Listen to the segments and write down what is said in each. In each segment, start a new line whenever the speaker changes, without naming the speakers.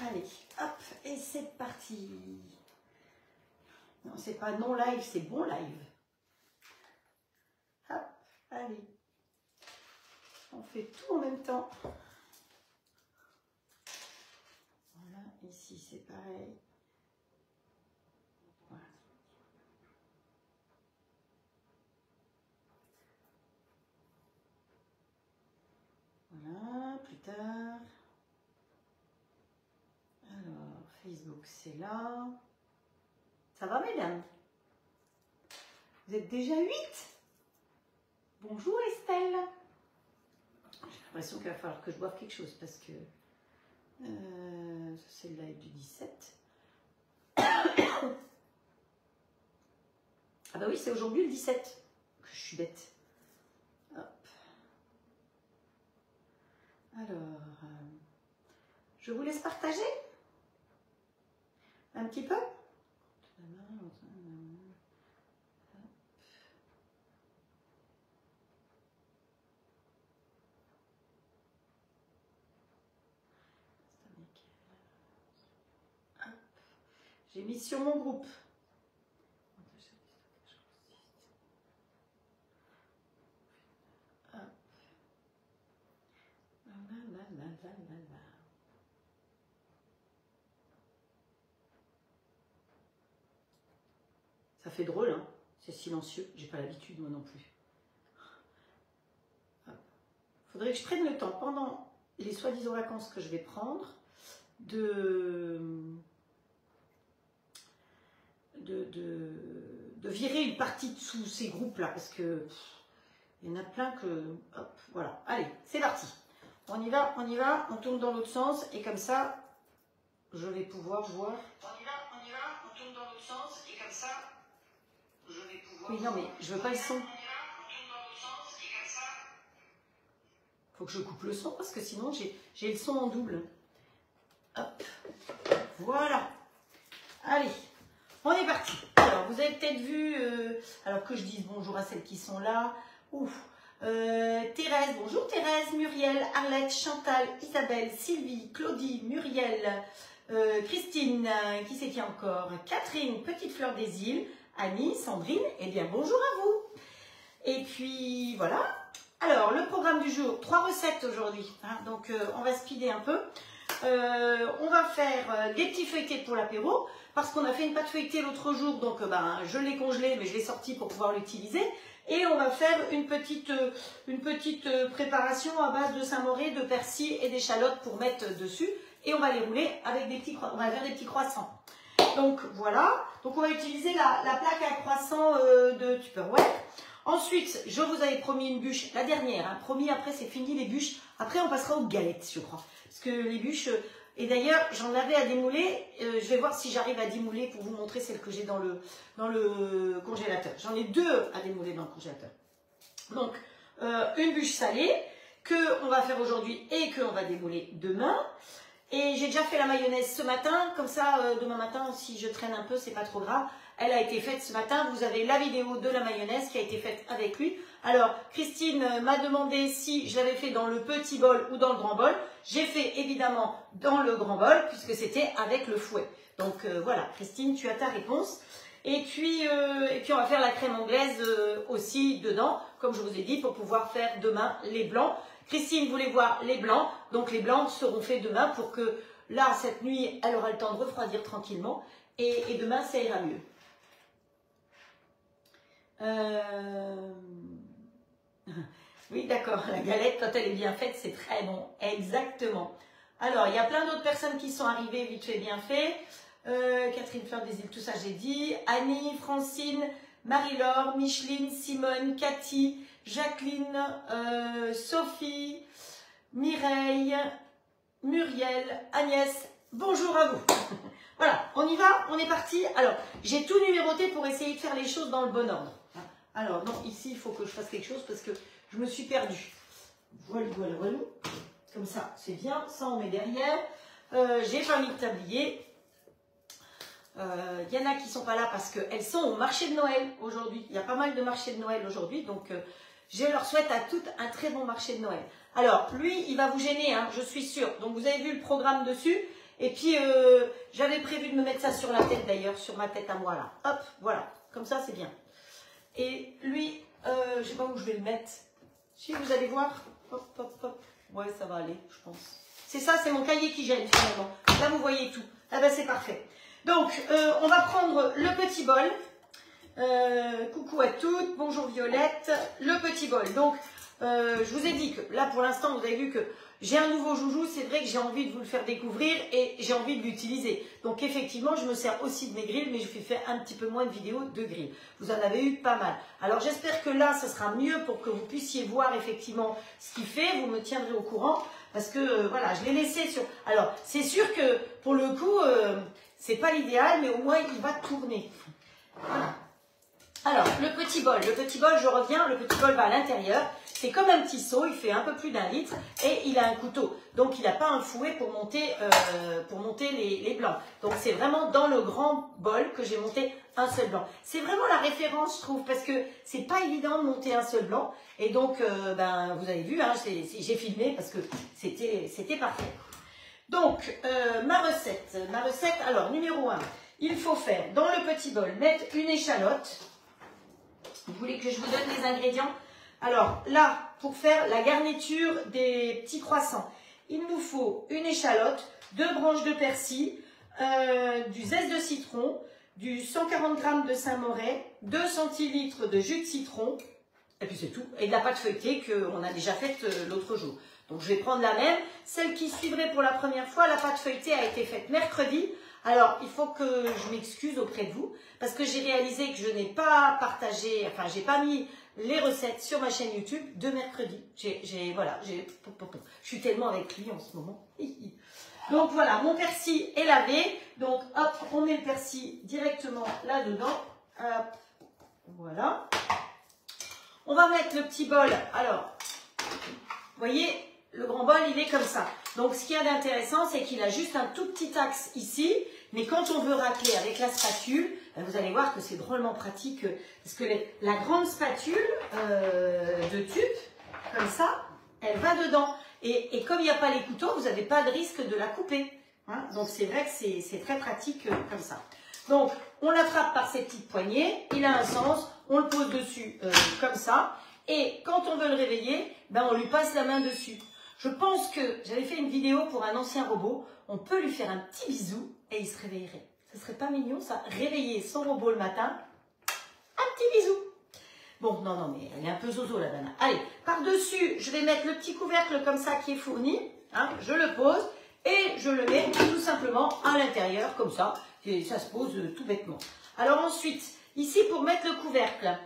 Allez, hop, et c'est parti. Non, c'est pas non live, c'est bon live. Hop, allez. On fait tout en même temps. Voilà, ici c'est pareil. Voilà. Voilà, plus tard. Alors, Facebook, c'est là. Ça va, mesdames? Vous êtes déjà 8? Bonjour, Estelle. J'ai l'impression qu'il va falloir que je boive quelque chose parce que ça, c'est le live du 17. Ah bah oui, c'est aujourd'hui le 17 que je suis bête. Hop. Alors, je vous laisse partager un petit peu. J'ai mis sur mon groupe. Hop. Ça fait drôle, hein? C'est silencieux. J'ai pas l'habitude, moi non plus. Faudrait que je prenne le temps pendant les soi-disant vacances que je vais prendre de virer une partie de sous ces groupes-là parce que il y en a plein que... Hop, voilà. Allez, c'est parti. On y va, on tourne dans l'autre sens et comme ça, je vais pouvoir voir. On y va, on tourne dans l'autre sens et comme ça, je vais pouvoir... Oui, non, mais je veux pas le son. Faut que je coupe le son parce que sinon j'ai le son en double. Hop, voilà. Allez, on est parti. Alors, vous avez peut-être vu, alors que je dise bonjour à celles qui sont là. Ouf. Thérèse, bonjour Thérèse, Muriel, Arlette, Chantal, Isabelle, Sylvie, Claudie, Muriel, Christine, qui c'est qui encore? Catherine, Petite Fleur des Îles, Annie, Sandrine, eh bien bonjour à vous. Et puis voilà. Alors, le programme du jour, 3 recettes aujourd'hui, hein, donc on va speeder un peu. On va faire des petits feuilletés pour l'apéro, parce qu'on a fait une pâte feuilletée l'autre jour, donc je l'ai congelée, mais je l'ai sortie pour pouvoir l'utiliser. Et on va faire une petite préparation à base de Saint-Moré, de persil et d'échalotes pour mettre dessus. Et on va les rouler avec des petits, on va faire des petits croissants. Donc voilà, donc on va utiliser la plaque à croissant de Tupperware. Ensuite, je vous avais promis une bûche, la dernière, hein, promis, après c'est fini les bûches. Après on passera aux galettes, je crois. Parce que les bûches, et d'ailleurs j'en avais à démouler, je vais voir si j'arrive à démouler pour vous montrer celle que j'ai dans le congélateur. J'en ai 2 à démouler dans le congélateur. Donc, une bûche salée, qu'on va faire aujourd'hui et qu'on va démouler demain. Et j'ai déjà fait la mayonnaise ce matin, comme ça demain matin, si je traîne un peu, c'est pas trop grave. Elle a été faite ce matin, vous avez la vidéo de la mayonnaise qui a été faite avec lui. Alors, Christine m'a demandé si je l'avais fait dans le petit bol ou dans le grand bol. J'ai fait évidemment dans le grand bol, puisque c'était avec le fouet. Donc voilà, Christine, tu as ta réponse. Et puis on va faire la crème anglaise aussi dedans, comme je vous ai dit, pour pouvoir faire demain les blancs. Christine voulait voir les blancs, donc les blancs seront faits demain pour que là, cette nuit, elle aura le temps de refroidir tranquillement. Et demain, ça ira mieux. Oui, d'accord, la galette, quand elle est bien faite, c'est très bon. Exactement. Alors, il y a plein d'autres personnes qui sont arrivées, vite fait, bien fait. Catherine Fleur des Îles, tout ça, j'ai dit. Annie, Francine, Marie-Laure, Micheline, Simone, Cathy, Jacqueline, Sophie, Mireille, Muriel, Agnès. Bonjour à vous. Voilà, on y va, on est parti. Alors, j'ai tout numéroté pour essayer de faire les choses dans le bon ordre. Alors, non, ici, il faut que je fasse quelque chose parce que je me suis perdue. Voilà, voilà, voilà. Comme ça, c'est bien. Ça, on met derrière. J'ai pas mis de tablier. Il y en a qui sont pas là parce qu'elles sont au marché de Noël aujourd'hui. Il y a pas mal de marchés de Noël aujourd'hui. Donc, je leur souhaite à toutes un très bon marché de Noël. Alors, lui, il va vous gêner, hein, je suis sûre. Donc, vous avez vu le programme dessus. Et puis, j'avais prévu de me mettre ça sur la tête d'ailleurs, sur ma tête à moi là. Hop, voilà, comme ça c'est bien. Et lui, je sais pas où je vais le mettre. Si vous allez voir, hop, hop, hop. Ouais, ça va aller, je pense. C'est ça, c'est mon cahier qui gêne finalement. Là, vous voyez tout. Ah ben, c'est parfait. Donc, on va prendre le petit bol. Coucou à toutes, bonjour Violette. Le petit bol. Donc, je vous ai dit que là, pour l'instant, vous avez vu que j'ai un nouveau joujou. C'est vrai que j'ai envie de vous le faire découvrir et j'ai envie de l'utiliser. Donc, effectivement, je me sers aussi de mes grilles, mais je vais faire un petit peu moins de vidéos de grilles. Vous en avez eu pas mal. Alors, j'espère que là, ce sera mieux pour que vous puissiez voir effectivement ce qu'il fait. Vous me tiendrez au courant parce que, voilà, je l'ai laissé sur... Alors, c'est sûr que, pour le coup, c'est pas l'idéal, mais au moins, il va tourner. Voilà. Alors, le petit bol, je reviens, le petit bol va à l'intérieur. C'est comme un petit seau, il fait un peu plus d'1 litre et il a un couteau. Donc, il n'a pas un fouet pour monter les blancs. Donc, c'est vraiment dans le grand bol que j'ai monté un seul blanc. C'est vraiment la référence, je trouve, parce que c'est pas évident de monter un seul blanc. Et donc, ben, vous avez vu, hein, j'ai filmé parce que c'était parfait. Donc, ma recette, alors, numéro 1, il faut faire dans le petit bol, mettre une échalote. Vous voulez que je vous donne les ingrédients? Alors là, pour faire la garniture des petits croissants, il nous faut une échalote, 2 branches de persil, du zeste de citron, du 140 g de Saint-Moret, 2 centilitres de jus de citron, et puis c'est tout. Et de la pâte feuilletée qu'on a déjà faite l'autre jour. Donc je vais prendre la même. Celle qui suivrait pour la première fois, la pâte feuilletée a été faite mercredi. Alors, il faut que je m'excuse auprès de vous parce que j'ai réalisé que je n'ai pas partagé, enfin, j'ai pas mis les recettes sur ma chaîne YouTube de mercredi. Voilà, je suis tellement avec lui en ce moment. Donc voilà, mon persil est lavé. Donc hop, on met le persil directement là-dedans. Hop, voilà. On va mettre le petit bol. Alors, vous voyez, le grand bol, il est comme ça. Donc, ce qu'il y a d'intéressant, c'est qu'il a juste un tout petit axe ici. Mais quand on veut racler avec la spatule, vous allez voir que c'est drôlement pratique. Parce que la grande spatule de tube, comme ça, elle va dedans. Et comme il n'y a pas les couteaux, vous n'avez pas de risque de la couper. Hein, donc, c'est vrai que c'est très pratique comme ça. Donc, on l'attrape par ces petites poignées. Il a un sens. On le pose dessus comme ça. Et quand on veut le réveiller, ben, on lui passe la main dessus. Je pense que j'avais fait une vidéo pour un ancien robot. On peut lui faire un petit bisou et il se réveillerait. Ce serait pas mignon ça? Réveiller son robot le matin, un petit bisou. Bon, non, mais elle est un peu zozo la dame. Allez, par-dessus, je vais mettre le petit couvercle comme ça qui est fourni. Hein, je le pose et je le mets tout simplement à l'intérieur comme ça. Et ça se pose tout bêtement. Alors ensuite, ici pour mettre le couvercle,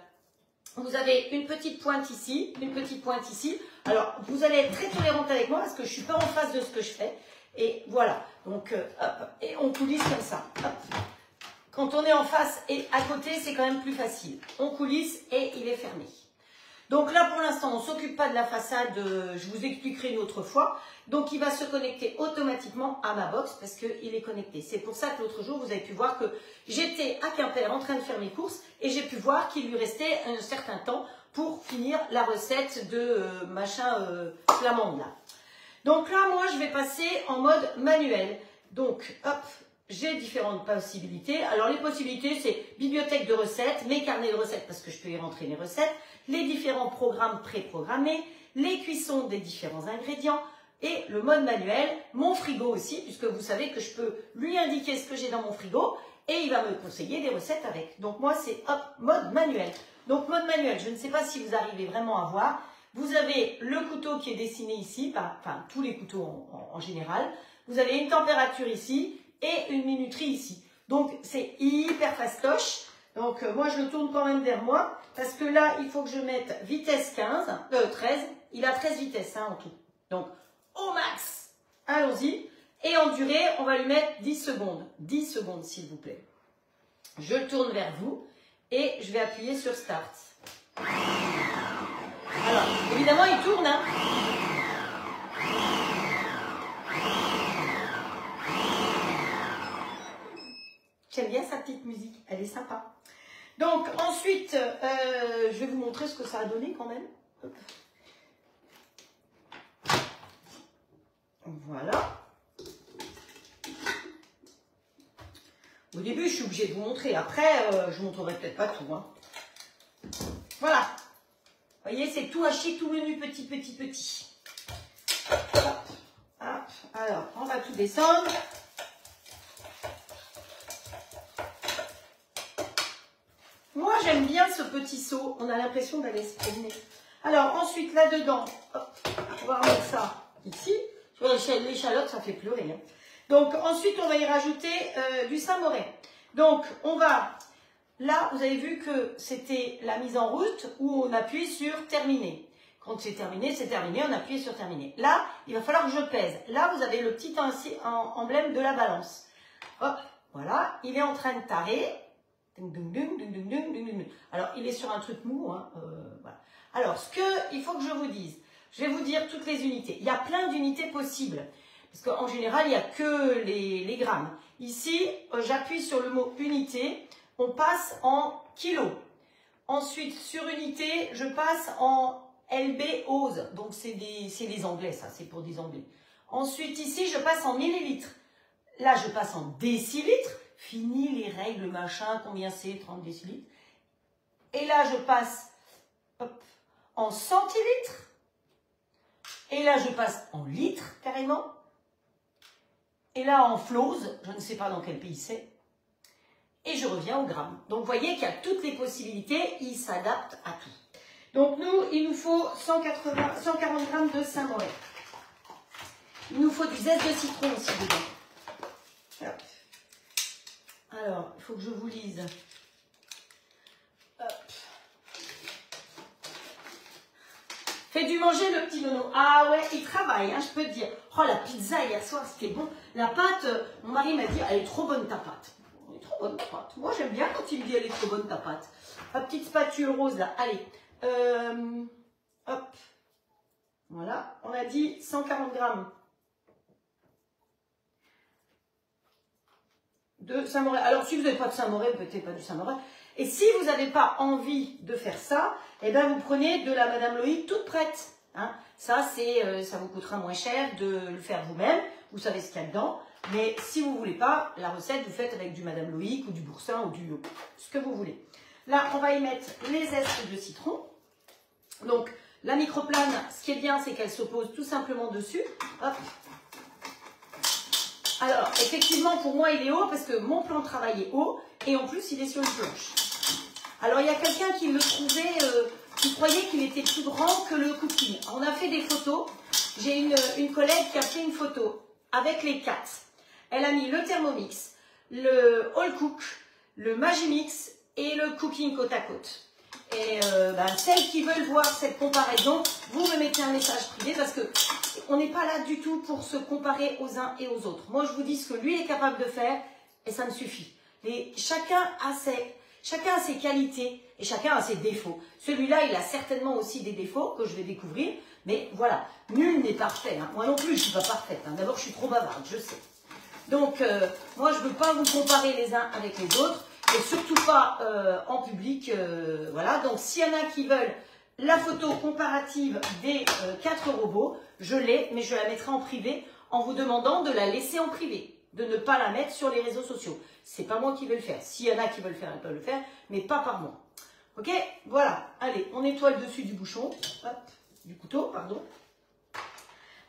vous avez une petite pointe ici, une petite pointe ici. Alors, vous allez être très tolérante avec moi parce que je ne suis pas en face de ce que je fais. Et voilà. Donc, hop, et on coulisse comme ça. Hop. Quand on est en face et à côté, c'est quand même plus facile. On coulisse et il est fermé. Donc là, pour l'instant, on ne s'occupe pas de la façade. Je vous expliquerai une autre fois. Donc, il va se connecter automatiquement à ma box parce qu'il est connecté. C'est pour ça que l'autre jour, vous avez pu voir que j'étais à Quimper en train de faire mes courses et j'ai pu voir qu'il lui restait un certain temps pour finir la recette de machin flamande là. Donc là, moi, je vais passer en mode manuel. Donc, hop, j'ai différentes possibilités. Alors, les possibilités, c'est bibliothèque de recettes, mes carnets de recettes, parce que je peux y rentrer mes recettes, les différents programmes préprogrammés, les cuissons des différents ingrédients et le mode manuel, mon frigo aussi, puisque vous savez que je peux lui indiquer ce que j'ai dans mon frigo et il va me conseiller des recettes avec. Donc, moi, c'est hop, mode manuel. Donc, mode manuel, je ne sais pas si vous arrivez vraiment à voir. Vous avez le couteau qui est dessiné ici, enfin tous les couteaux en général. Vous avez une température ici et une minuterie ici. Donc c'est hyper fastoche. Donc moi je le tourne quand même vers moi parce que là il faut que je mette vitesse 13. Il a 13 vitesses hein, en tout. Donc au max, allons-y. Et en durée, on va lui mettre 10 secondes. 10 secondes s'il vous plaît. Je le tourne vers vous et je vais appuyer sur Start. Alors, évidemment, il tourne. Hein. J'aime bien sa petite musique, elle est sympa. Donc, ensuite, je vais vous montrer ce que ça a donné quand même. Hop. Au début, je suis obligée de vous montrer. Après, je ne vous montrerai peut-être pas tout. Hein. Voilà. Vous voyez, c'est tout haché, tout menu, petit. Hop, hop. Alors, on va tout descendre. Moi, j'aime bien ce petit seau. On a l'impression d'aller se promener. Alors, ensuite, là-dedans, on va remettre ça ici. L'échalote, ça fait pleurer. Hein. Donc, ensuite, on va y rajouter du Saint-Mauré. Donc, on va... Là, vous avez vu que c'était la mise en route où on appuie sur terminer. Quand c'est terminé, on appuie sur terminer. Là, il va falloir que je pèse. Là, vous avez le petit emblème de la balance. Hop, voilà, il est en train de tarer. Alors, il est sur un truc mou. Hein, voilà. Alors, il faut que je vous dise, je vais vous dire toutes les unités. Il y a plein d'unités possibles. Parce qu'en général, il n'y a que les grammes. Ici, j'appuie sur le mot unité. On passe en kilos. Ensuite, sur unité, je passe en LB ose. Donc, c'est des anglais, ça. C'est pour des anglais. Ensuite, ici, je passe en millilitres. Là, je passe en décilitres. Fini les règles, machin, combien c'est, 30 décilitres. Et là, je passe en centilitres. Et là, je passe en litres, carrément. Et là, en flose, je ne sais pas dans quel pays c'est. Et je reviens au gramme. Donc, vous voyez qu'il y a toutes les possibilités, il s'adapte à tout. Donc, il nous faut 140 grammes de Saint-Mauré. Il nous faut du zeste de citron aussi dedans. Hop. Alors, il faut que je vous lise. Hop. Fais-tu manger le petit nono? Ah ouais, il travaille, hein, je peux te dire. Oh, la pizza hier soir, c'était bon. La pâte, mon mari m'a dit, elle est trop bonne ta pâte. Elle est trop bonne ta pâte. Moi, j'aime bien quand il me dit, elle est trop bonne ta pâte. Ma petite spatule rose là, allez. Hop. Voilà, on a dit 140 grammes de Saint-Mauré. Alors, si vous n'avez pas de Saint-Mauré, peut-être pas du Saint-Mauré. Et si vous n'avez pas envie de faire ça, eh bien, vous prenez de la Madame Loïc toute prête. Hein. Ça vous coûtera moins cher de le faire vous-même. Vous savez ce qu'il y a dedans. Mais si vous ne voulez pas, la recette, vous faites avec du Madame Loïc ou du boursin ou du ce que vous voulez. Là, on va y mettre les zestes de citron. Donc, la microplane, ce qui est bien, c'est qu'elle se pose tout simplement dessus. Hop. Alors, effectivement, pour moi, il est haut parce que mon plan de travail est haut et en plus, il est sur une planche. Alors, il y a quelqu'un qui le trouvait, qui croyait qu'il était plus grand que le cooking. On a fait des photos. J'ai une collègue qui a fait une photo avec les 4. Elle a mis le Thermomix, le All Cook, le Magimix et le Cooking côte à côte. Et celles qui veulent voir cette comparaison, vous me mettez un message privé parce que on n'est pas là du tout pour se comparer aux uns et aux autres. Moi, je vous dis ce que lui est capable de faire et ça me suffit. Et chacun a ses qualités et chacun a ses défauts. Celui-là, il a certainement aussi des défauts que je vais découvrir. Mais voilà, nul n'est parfait. Hein. Moi non plus, je ne suis pas parfaite. Hein. D'abord, je suis trop bavarde, je sais. Donc, moi, je ne veux pas vous comparer les uns avec les autres. Et surtout pas en public. Voilà. Donc, s'il y en a qui veulent la photo comparative des 4 robots, je l'ai, mais je la mettrai en privé en vous demandant de la laisser en privé, de ne pas la mettre sur les réseaux sociaux. C'est pas moi qui vais le faire. S'il y en a qui veulent le faire, elles peuvent le faire, mais pas par moi. Ok? Voilà. Allez, on nettoie le dessus du bouchon. Hop, du couteau, pardon.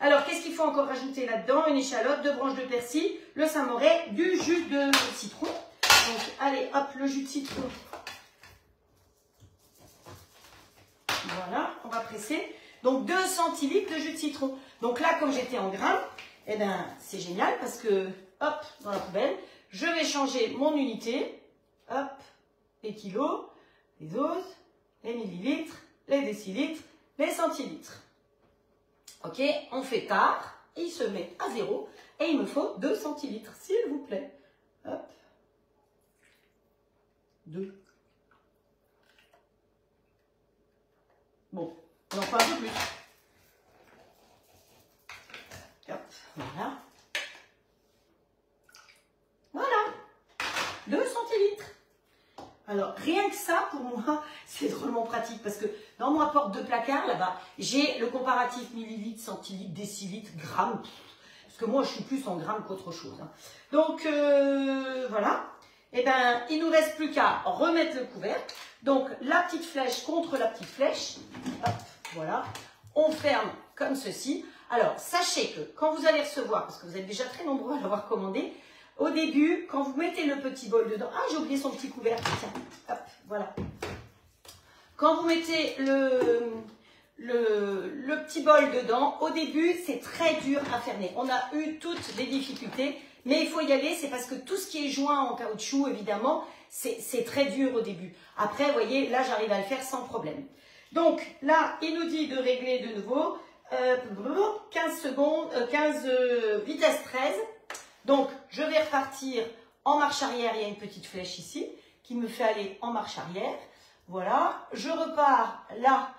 Alors, qu'est-ce qu'il faut encore rajouter là-dedans? Une échalote, 2 branches de persil, le Saint-Mauré, du jus de citron. Donc, allez, hop, le jus de citron. Voilà, on va presser. Donc, 2 centilitres de jus de citron. Donc là, comme j'étais en grains, eh ben, c'est génial parce que, hop, dans la poubelle, je vais changer mon unité. Hop, les kilos, les oses, les millilitres, les décilitres, les centilitres. Ok, on fait tard, et il se met à 0, et il me faut 2 centilitres, s'il vous plaît. Hop. 2. Bon, on en fait un peu plus. Hop, voilà. Voilà. 2 centilitres. Alors, rien que ça, pour moi, c'est drôlement pratique parce que dans mon apport de placard, là-bas, j'ai le comparatif millilitres, centilitres, décilitres, grammes. Parce que moi, je suis plus en grammes qu'autre chose. Hein. Donc, voilà. eh ben, il nous reste plus qu'à remettre le couvercle. Donc, la petite flèche contre la petite flèche. Hop, voilà. On ferme comme ceci. Alors, sachez que quand vous allez recevoir, parce que vous êtes déjà très nombreux à l'avoir commandé, au début, quand vous mettez le petit bol dedans, ah, j'ai oublié son petit couvercle, tiens, hop, voilà. Quand vous mettez le petit bol dedans, au début, c'est très dur à fermer. On a eu toutes les difficultés, mais il faut y aller, c'est parce que tout ce qui est joint en caoutchouc, évidemment, c'est très dur au début. Après, vous voyez, là, j'arrive à le faire sans problème. Donc, là, il nous dit de régler de nouveau 15 secondes, 15 vitesse 13. Donc, je vais repartir en marche arrière. Il y a une petite flèche ici qui me fait aller en marche arrière. Voilà, je repars là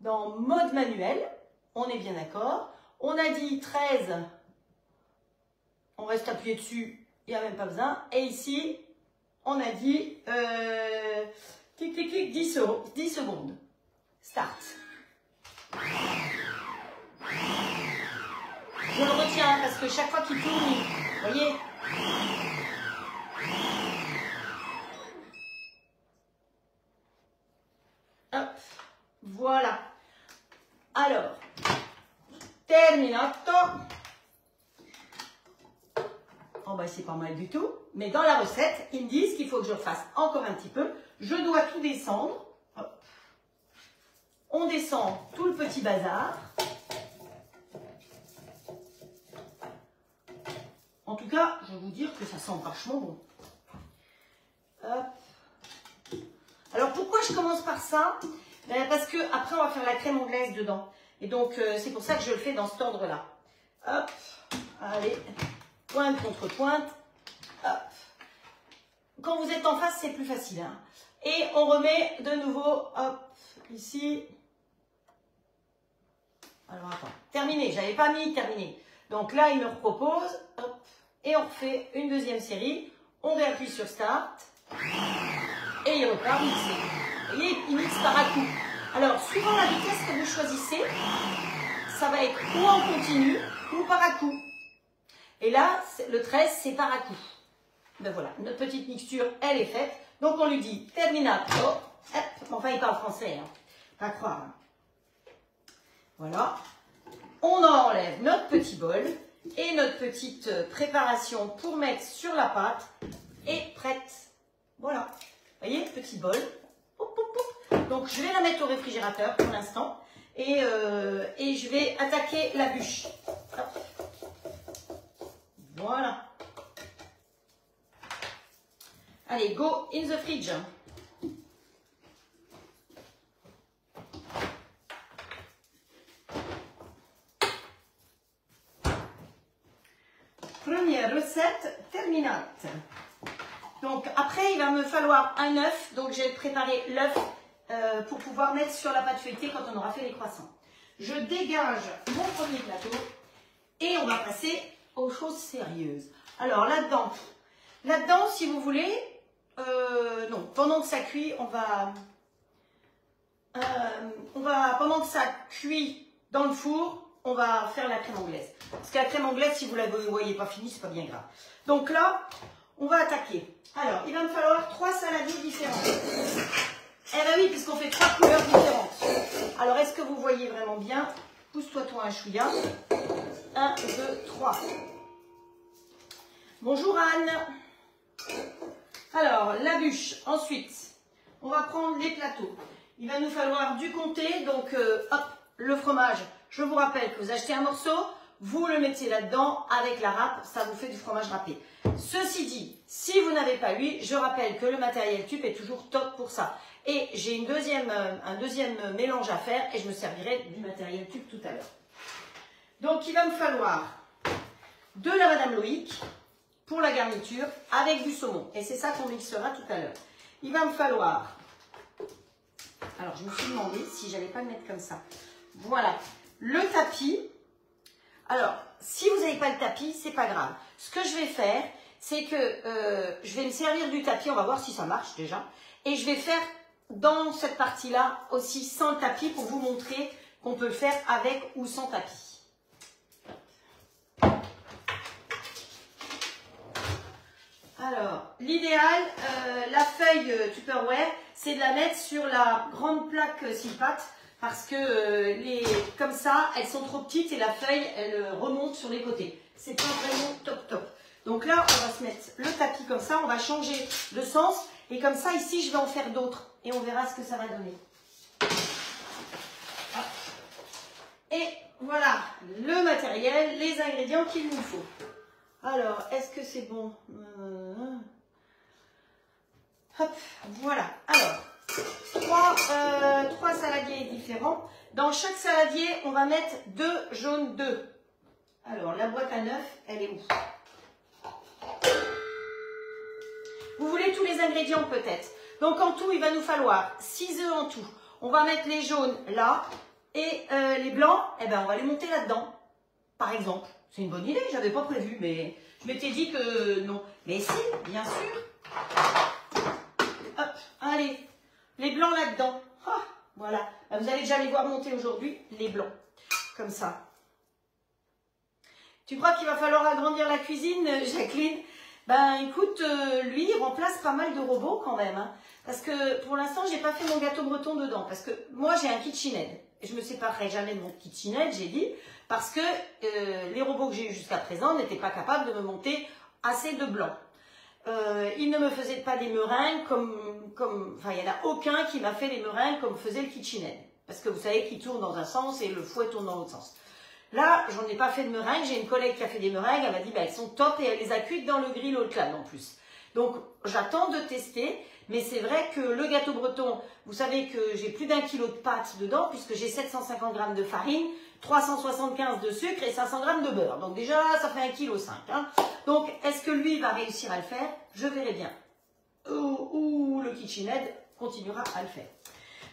dans mode manuel. On est bien d'accord. On a dit 13. On reste appuyé dessus. Il n'y a même pas besoin. Et ici, on a dit clic, clic, clic, 10 secondes. Start. Je le retiens parce que chaque fois qu'il tourne, vous voyez. Hop, voilà. Alors, terminato. Oh bah c'est pas mal du tout. Mais dans la recette, ils me disent qu'il faut que je refasse encore un petit peu. Je dois tout descendre. Hop. On descend tout le petit bazar. En tout cas, je vais vous dire que ça sent vachement bon. Hop. Alors, pourquoi je commence par ça? Ben, parce que après on va faire la crème anglaise dedans. Et donc, c'est pour ça que je le fais dans cet ordre-là. Hop. Allez. Pointe contre pointe. Hop. Quand vous êtes en face, c'est plus facile. Hein. Et on remet de nouveau, hop, ici. Alors, attends. Terminé. J'avais pas mis terminé. Donc là, il me repropose. Hop. Et on refait une deuxième série. On réappuie sur Start. Et il repart mixer. Vous voyez, il mixe par à coup. Alors, suivant la vitesse que vous choisissez, ça va être ou en continu ou par à coup. Et là, le 13, c'est par à coup. Ben voilà, notre petite mixture, elle est faite. Donc, on lui dit terminato. Hop, enfin, il parle français, hein. Pas croire. Hein. Voilà. On enlève notre petit bol et notre petite préparation pour mettre sur la pâte est prête. Voilà. Vous voyez, petit bol. Poup, poup, poup. Donc, je vais la mettre au réfrigérateur pour l'instant. Et je vais attaquer la bûche. Hop. Voilà. Allez, go in the fridge. Première recette terminate. Donc après, il va me falloir un œuf. Donc j'ai préparé l'œuf pour pouvoir mettre sur la pâte feuilletée quand on aura fait les croissants. Je dégage mon premier plateau et on va passer aux choses sérieuses. Alors là-dedans, si vous voulez, non, pendant que ça cuit, pendant que ça cuit dans le four, on va faire la crème anglaise. Parce que la crème anglaise, si vous ne la voyez pas finie, c'est pas bien grave. Donc là, on va attaquer. Alors, il va me falloir 3 saladiers différents. Eh bien oui, puisqu'on fait 3 couleurs différentes. Alors, est-ce que vous voyez vraiment bien? Pousse-toi un chouïa. 1, 2, 3. Bonjour Anne. Alors, la bûche. Ensuite, on va prendre les plateaux. Il va nous falloir du comté. Donc, hop, le fromage. Je vous rappelle que vous achetez un morceau, vous le mettez là-dedans avec la râpe. Ça vous fait du fromage râpé. Ceci dit, si vous n'avez pas lui, je rappelle que le matériel tube est toujours top pour ça. Et j'ai un deuxième mélange à faire et je me servirai du matériel tube tout à l'heure. Donc, il va me falloir de la Madame Loïc pour la garniture avec du saumon. Et c'est ça qu'on mixera tout à l'heure. Il va me falloir... Alors, je me suis demandé si j'allais pas le mettre comme ça. Voilà. Le tapis. Alors, si vous n'avez pas le tapis, c'est pas grave. Ce que je vais faire, c'est que je vais me servir du tapis. On va voir si ça marche déjà. Et je vais faire dans cette partie-là aussi sans le tapis pour vous montrer qu'on peut le faire avec ou sans tapis. Alors, l'idéal, la feuille Tupperware, c'est de la mettre sur la grande plaque Silpat parce que comme ça, elles sont trop petites et la feuille, elle remonte sur les côtés. C'est pas vraiment top top. Donc là, on va se mettre le tapis comme ça, on va changer de sens et comme ça, ici, je vais en faire d'autres et on verra ce que ça va donner. Et voilà, le matériel, les ingrédients qu'il nous faut. Alors, est-ce que c'est bon? Hop, voilà. Alors, trois saladiers différents. Dans chaque saladier, on va mettre 2 jaunes d'œufs. Alors, la boîte à 9, elle est où? Vous voulez tous les ingrédients peut-être. Donc, en tout, il va nous falloir 6 œufs en tout. On va mettre les jaunes là et les blancs, eh ben, on va les monter là-dedans, par exemple. C'est une bonne idée, je n'avais pas prévu, mais je m'étais dit que non. Mais si, bien sûr. Hop, allez, les blancs là-dedans. Ah, voilà, vous allez déjà les voir monter aujourd'hui, les blancs, comme ça. Tu crois qu'il va falloir agrandir la cuisine, Jacqueline? Ben écoute, lui, il remplace pas mal de robots quand même. Hein, parce que pour l'instant, j'ai pas fait mon gâteau breton dedans. Parce que moi, j'ai un KitchenAid. Et je me séparerai jamais de mon KitchenAid, j'ai dit. Parce que les robots que j'ai eu jusqu'à présent n'étaient pas capables de me monter assez de blanc. Ils ne me faisaient pas des meringues enfin, il n'y en a aucun qui m'a fait les meringues comme faisait le KitchenAid. Parce que vous savez qu'il tourne dans un sens et le fouet tourne dans l'autre sens. Là, j'en ai pas fait de meringues. J'ai une collègue qui a fait des meringues. Elle m'a dit, bah, elles sont top et elle les a cuites dans le grill haut de clame en plus. Donc, j'attends de tester. Mais c'est vrai que le gâteau breton, vous savez que j'ai plus d'1 kilo de pâte dedans puisque j'ai 750 g de farine, 375 de sucre et 500 g de beurre. Donc déjà, ça fait 1,5 kg. Hein. Donc, est-ce que lui va réussir à le faire? Je verrai bien. Ou le KitchenAid continuera à le faire.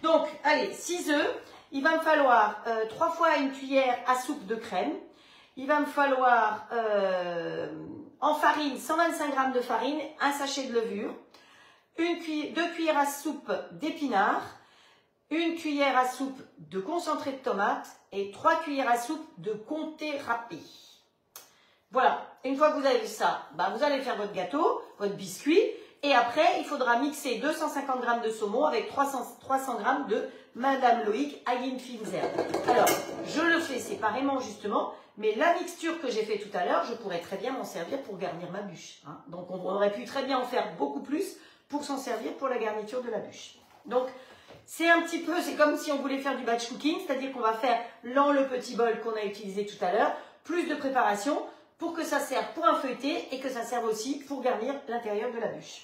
Donc, allez, 6 œufs. Il va me falloir 3 fois une cuillère à soupe de crème. Il va me falloir en farine 125 g de farine, un sachet de levure, 2 cuillères à soupe d'épinards, 1 cuillère à soupe de concentré de tomate et 3 cuillères à soupe de comté râpé. Voilà, une fois que vous avez ça, bah vous allez faire votre gâteau, votre biscuit. Et après, il faudra mixer 250 g de saumon avec 300 g de Madame Loïc Ayin Finzer. Alors, je le fais séparément justement, mais la mixture que j'ai fait tout à l'heure, je pourrais très bien m'en servir pour garnir ma bûche. Hein. Donc, on aurait pu très bien en faire beaucoup plus pour s'en servir pour la garniture de la bûche. Donc, c'est un petit peu, c'est comme si on voulait faire du batch cooking, c'est-à-dire qu'on va faire dans le petit bol qu'on a utilisé tout à l'heure, plus de préparation, pour que ça serve pour un feuilleté et que ça serve aussi pour garnir l'intérieur de la bûche.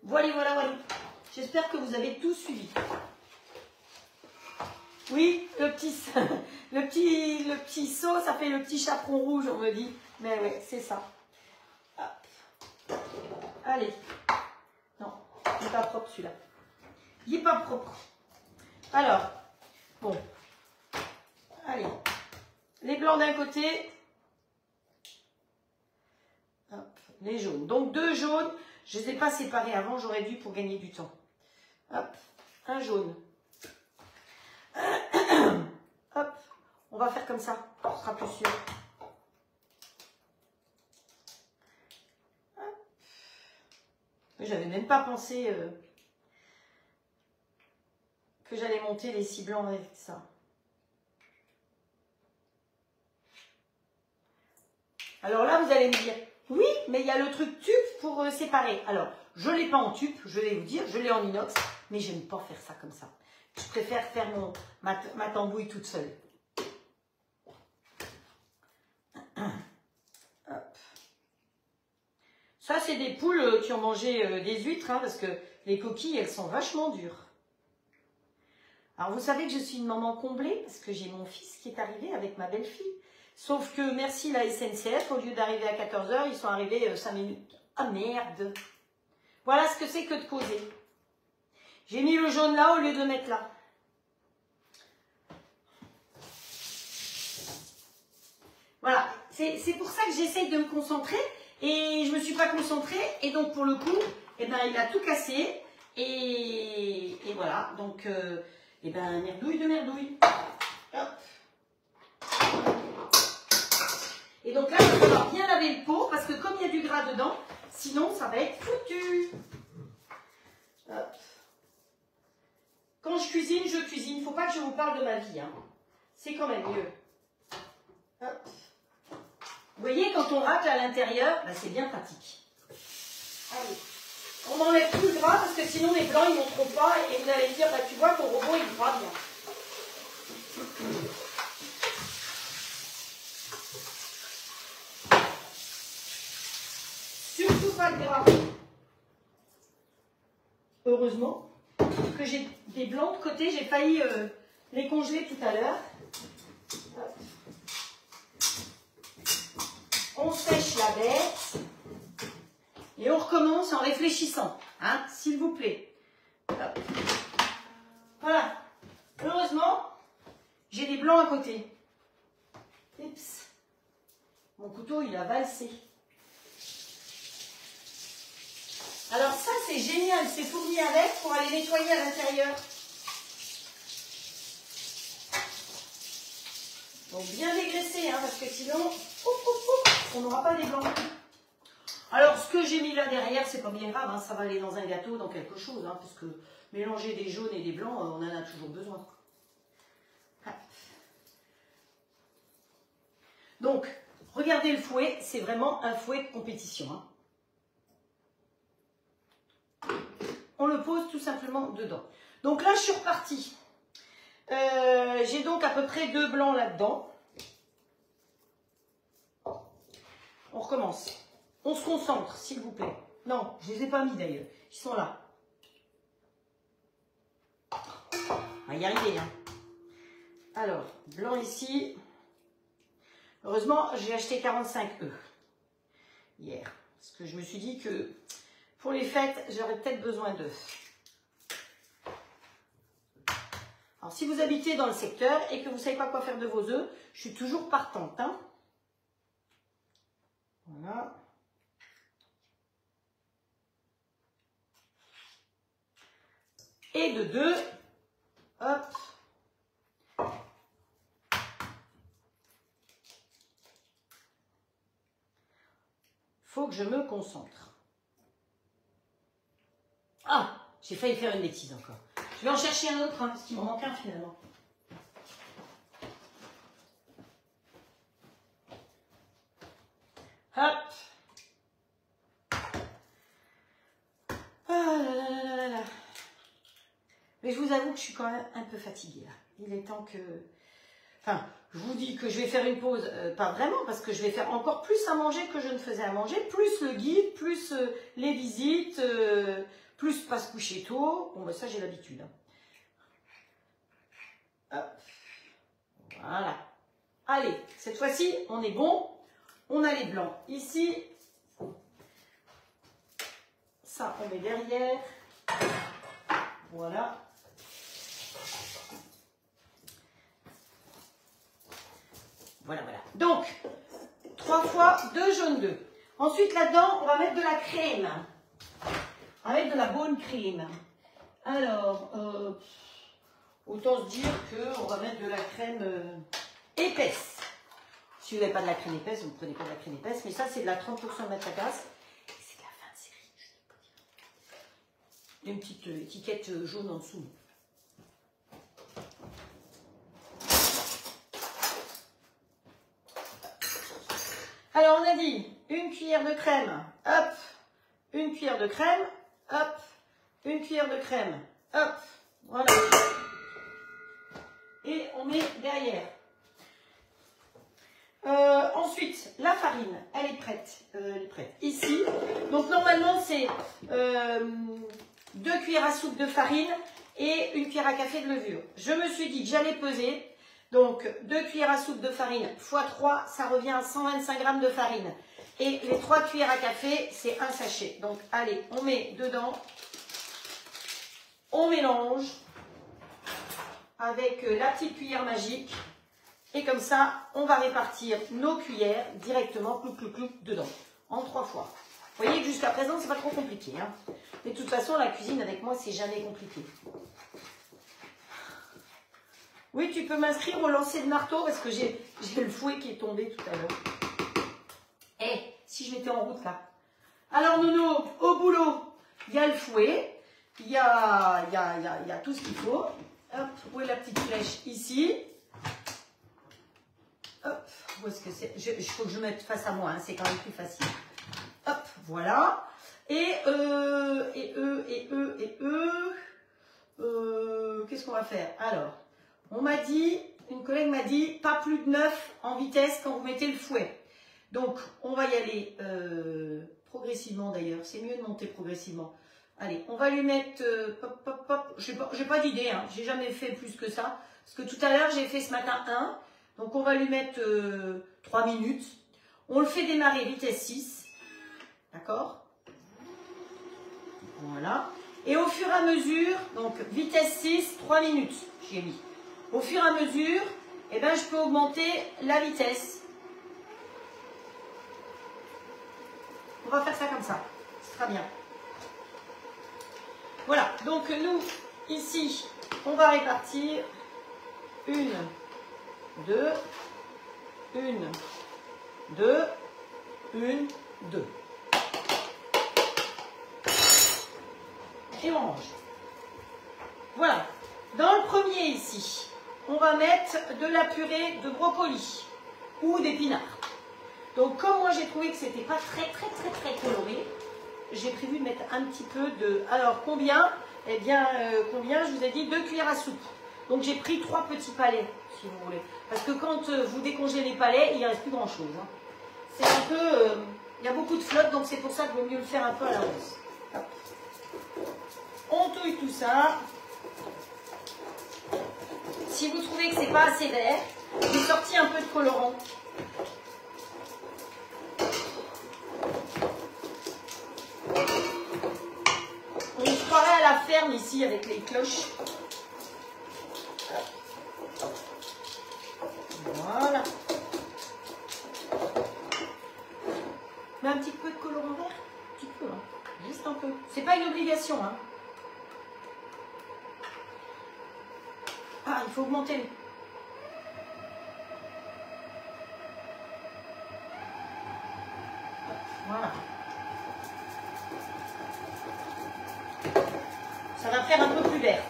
Voilà, voilà, voilà. J'espère que vous avez tout suivi. Oui, le petit seau, ça fait le petit chaperon rouge, on me dit. Mais oui, c'est ça. Hop. Allez. Non, il n'est pas propre celui-là. Il n'est pas propre. Alors, bon. Allez. Les blancs d'un côté. Hop, les jaunes. Donc 2 jaunes, je ne les ai pas séparés avant, j'aurais dû pour gagner du temps. Hop, un jaune. Hop, on va faire comme ça, ce sera plus sûr. J'avais même pas pensé que j'allais monter les 6 blancs avec ça. Alors là, vous allez me dire, oui, mais il y a le truc tube pour séparer. Alors, je ne l'ai pas en tube, je vais vous dire, je l'ai en inox, mais j'aime pas faire ça comme ça. Je préfère faire ma tambouille toute seule. Hop. Ça, c'est des poules qui ont mangé des huîtres, hein, parce que les coquilles, elles sont vachement dures. Alors, vous savez que je suis une maman comblée, parce que j'ai mon fils qui est arrivé avec ma belle-fille. Sauf que, merci la SNCF, au lieu d'arriver à 14 h, ils sont arrivés 5 minutes. Ah merde! Voilà ce que c'est que de causer. J'ai mis le jaune là au lieu de le mettre là. Voilà, c'est pour ça que j'essaye de me concentrer et je ne me suis pas concentrée et donc pour le coup, eh ben, il a tout cassé et voilà, donc eh ben, merdouille de merdouille. Hop. Et donc là, il va falloir bien laver le pot parce que comme il y a du gras dedans, Sinon, ça va être foutu. Hop. Quand je cuisine, je cuisine. Il ne faut pas que je vous parle de ma vie. Hein. C'est quand même mieux. Hop. Vous voyez, quand on rate à l'intérieur, ben, c'est bien pratique. Allez. On n'enlève plus le gras parce que sinon les blancs ils ne monteront pas et vous allez me dire, bah, tu vois, ton robot il gras bien. Surtout pas de gras. Heureusement que j'ai des blancs de côté, j'ai failli les congeler tout à l'heure. On sèche la bête. Et on recommence en réfléchissant, hein, s'il vous plaît. Hop. Voilà. Heureusement, j'ai des blancs à côté. Oups. Mon couteau, il a valsé. Alors ça, c'est génial. C'est fourni avec pour aller nettoyer à l'intérieur. Donc bien dégraisser, hein, parce que sinon, on n'aura pas des blancs. Alors, ce que j'ai mis là derrière, c'est pas bien grave, hein, ça va aller dans un gâteau, dans quelque chose, hein, parce que mélanger des jaunes et des blancs, on en a toujours besoin. Donc, regardez le fouet, c'est vraiment un fouet de compétition. Hein. On le pose tout simplement dedans. Donc là, je suis repartie. J'ai donc à peu près 2 blancs là-dedans. On recommence. On se concentre, s'il vous plaît. Non, je ne les ai pas mis d'ailleurs. Ils sont là. On va y arriver. Hein. Alors, blanc ici. Heureusement, j'ai acheté 45 œufs hier. Parce que je me suis dit que pour les fêtes, j'aurais peut-être besoin d'œufs. Alors, si vous habitez dans le secteur et que vous ne savez pas quoi faire de vos œufs, je suis toujours partante. Hein. Voilà. Et de 2, hop. Faut que je me concentre. Ah, j'ai failli faire une bêtise encore. Je vais en chercher un autre, hein, parce qu'il m'en manque un finalement. Hop. Ah là là là là là. Mais je vous avoue que je suis quand même un peu fatiguée là. Il est temps que... Enfin, je vous dis que je vais faire une pause, pas vraiment, parce que je vais faire encore plus à manger que je ne faisais à manger, plus le guide, plus les visites, plus pas se coucher tôt. Bon, ben ça, j'ai l'habitude. Hein. Hop. Voilà. Allez, cette fois-ci, on est bon. On a les blancs ici. Ça, on met derrière. Voilà. Voilà, voilà. Donc, 3 fois 2 jaunes d'œufs. Ensuite, là-dedans, on va mettre de la crème. On va mettre de la bonne crème. Alors, autant se dire qu'on va mettre de la crème épaisse. Si vous n'avez pas de la crème épaisse, vous ne prenez pas de la crème épaisse. Mais ça, c'est de la 30% de Matagaz. C'est de la fin de série, je ne peux pas dire. Une petite étiquette jaune en dessous. Alors, on a dit une cuillère de crème, hop, une cuillère de crème, hop, une cuillère de crème, hop, voilà. Et on met derrière. Ensuite, la farine, elle est prête. Ici. Donc, normalement, c'est 2 cuillères à soupe de farine et 1 cuillère à café de levure. Je me suis dit que j'allais peser. Donc, 2 cuillères à soupe de farine x 3, ça revient à 125 g de farine. Et les 3 cuillères à café, c'est un sachet. Donc, allez, on met dedans. On mélange avec la petite cuillère magique. Et comme ça, on va répartir nos cuillères directement, clouc, clouc, clouc, dedans. En 3 fois. Vous voyez que jusqu'à présent, c'est pas trop compliqué. Hein. Mais de toute façon, la cuisine avec moi, c'est jamais compliqué. Oui, tu peux m'inscrire au lancer de marteau parce que j'ai le fouet qui est tombé tout à l'heure. Eh, si je m'étais en route là. Alors, Nono, au boulot, il y a le fouet, il y a tout ce qu'il faut. Hop, où est la petite flèche? Ici. Hop, où est-ce que c'est? Il faut que je mette face à moi, hein, c'est quand même plus facile. Hop, voilà. Qu'est-ce qu'on va faire? Alors, on m'a dit, une collègue m'a dit, pas plus de 9 en vitesse quand vous mettez le fouet. Donc, on va y aller progressivement d'ailleurs. C'est mieux de monter progressivement. Allez, on va lui mettre, pop, pop, pop. J'ai pas d'idée, hein. J'ai jamais fait plus que ça. Parce que tout à l'heure, j'ai fait ce matin 1. Donc, on va lui mettre 3 minutes. On le fait démarrer vitesse 6. D'accord? Voilà. Et au fur et à mesure, donc vitesse 6, 3 minutes, j'ai mis. Au fur et à mesure, eh ben, je peux augmenter la vitesse. On va faire ça comme ça. C'est très bien. Voilà. Donc, nous, ici, on va répartir 1, 2, 1, 2, 1, 2. Et on range. Voilà. Dans le premier ici, on va mettre de la purée de brocoli ou d'épinards. Donc comme moi j'ai trouvé que c'était pas très coloré, j'ai prévu de mettre un petit peu de... Alors combien? Eh bien combien? Je vous ai dit 2 cuillères à soupe. Donc j'ai pris 3 petits palets si vous voulez. Parce que quand vous décongelez les palets, il n'y reste plus grand chose. Hein. C'est un peu... il y a beaucoup de flotte, donc c'est pour ça qu'il vaut mieux le faire un peu à l'avance. On touille tout ça. Si vous trouvez que c'est pas assez vert, j'ai sorti un peu de colorant. On se croirait à la ferme ici avec les cloches. Voilà. Mais un petit peu de colorant vert, un petit peu, hein. Juste un peu. C'est pas une obligation, hein. Ah, il faut augmenter. Voilà. Ça va faire un peu plus vert.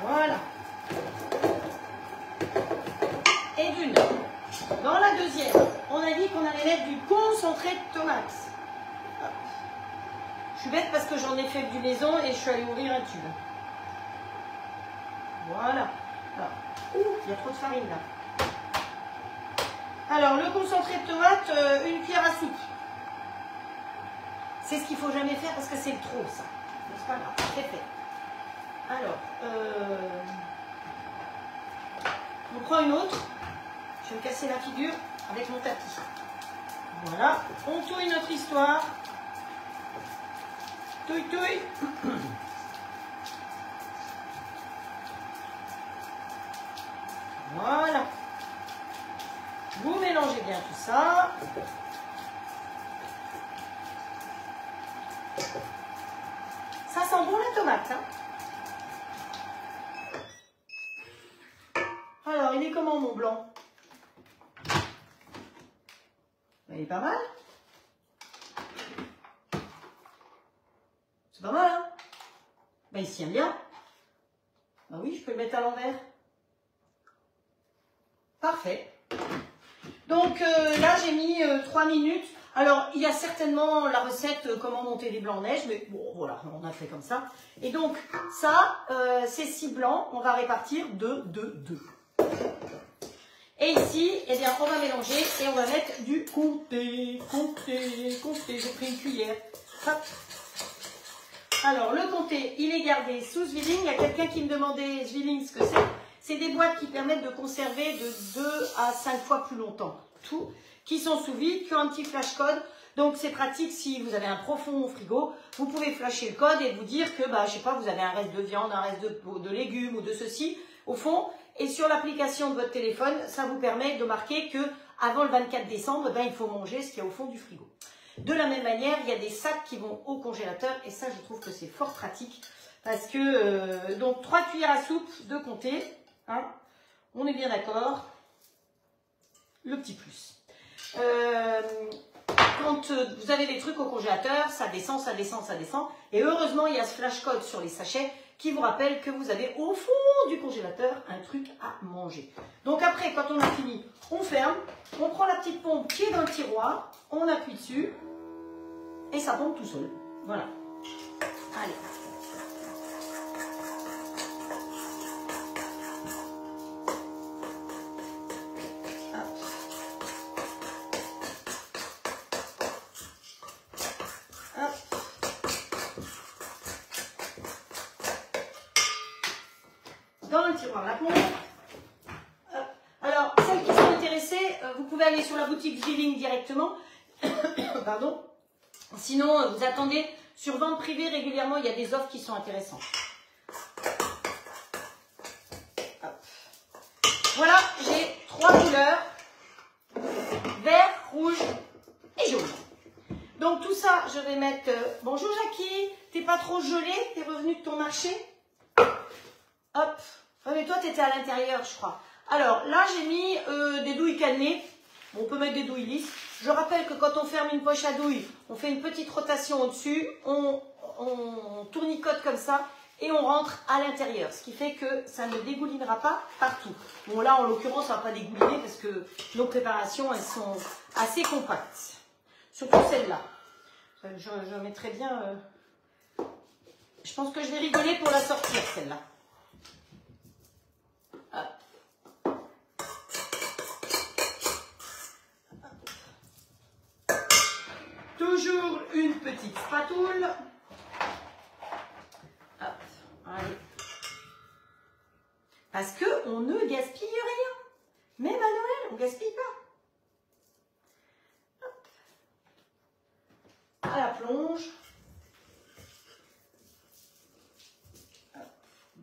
Voilà. Et d'une. Dans la deuxième, on a dit qu'on allait mettre du concentré de tomate. Hop. Je suis bête parce que j'en ai fait du maison et je suis allée ouvrir un tube. Voilà. Alors, il y a trop de farine là. Alors, le concentré de tomate, 1 cuillère à soupe. C'est ce qu'il ne faut jamais faire parce que c'est trop ça. Mais c'est pas grave, c'est fait. Alors, on prend une autre. Je vais me casser la figure avec mon tapis. Voilà, on touille notre histoire. Touille, touille. Voilà. Vous mélangez bien tout ça. Ça sent bon la tomate, hein? Alors, il est comment mon blanc? Il est pas mal. C'est pas mal, hein? Ben, il se tient bien. Ben oui, je peux le mettre à l'envers. Parfait. Donc là, j'ai mis 3 minutes. Alors, il y a certainement la recette comment monter des blancs en neige, mais bon, voilà, on a fait comme ça. Et donc, ça, ces 6 blancs, on va répartir 2, 2, 2. Et ici, eh bien, on va mélanger et on va mettre du comté. J'ai pris une cuillère. Hop. Alors, le comté, il est gardé sous Zwilling. Il y a quelqu'un qui me demandait Zwilling ce que c'est. C'est des boîtes qui permettent de conserver de 2 à 5 fois plus longtemps. Tout, qui sont sous vide, qui ont un petit flash code. Donc, c'est pratique si vous avez un profond frigo. Vous pouvez flasher le code et vous dire que, bah, je sais pas, vous avez un reste de viande, un reste de légumes ou de ceci, au fond. Et sur l'application de votre téléphone, ça vous permet de marquer que avant le 24 décembre, ben, il faut manger ce qu'il y a au fond du frigo. De la même manière, il y a des sacs qui vont au congélateur et ça, je trouve que c'est fort pratique Parce que, donc 3 cuillères à soupe de comté, hein, on est bien d'accord. Le petit plus. Quand vous avez des trucs au congélateur, ça descend, ça descend, ça descend. Et heureusement, il y a ce flash code sur les sachets qui vous rappelle que vous avez au fond du congélateur un truc à manger. Donc après, quand on a fini, on ferme, on prend la petite pompe qui est dans le tiroir, on appuie dessus et ça pompe tout seul. Voilà. Allez. Dans le tiroir la pompe. Alors, celles qui sont intéressées, vous pouvez aller sur la boutique Living directement. Pardon. Sinon, vous attendez sur vente privée régulièrement, il y a des offres qui sont intéressantes. Hop. Voilà, j'ai 3 couleurs. Vert, rouge et jaune. Donc tout ça, je vais mettre... Bonjour Jackie, t'es pas trop gelée? T'es revenue de ton marché? Hop. Ouais, mais toi, tu étais à l'intérieur, je crois. Alors, là, j'ai mis des douilles cannelées. Bon, on peut mettre des douilles lisses. Je rappelle que quand on ferme une poche à douilles, on fait une petite rotation au-dessus, on tournicote comme ça et on rentre à l'intérieur. Ce qui fait que ça ne dégoulinera pas partout. Bon, là, en l'occurrence, ça ne va pas dégouliner parce que nos préparations, elles sont assez compactes. Surtout celle-là. Je mettrai bien... Je pense que je vais rigoler pour la sortir, celle-là. Toujours une petite spatule. Hop, allez. Parce qu'on ne gaspille rien. Même à Noël, on ne gaspille pas. Hop. À la plonge. Hop,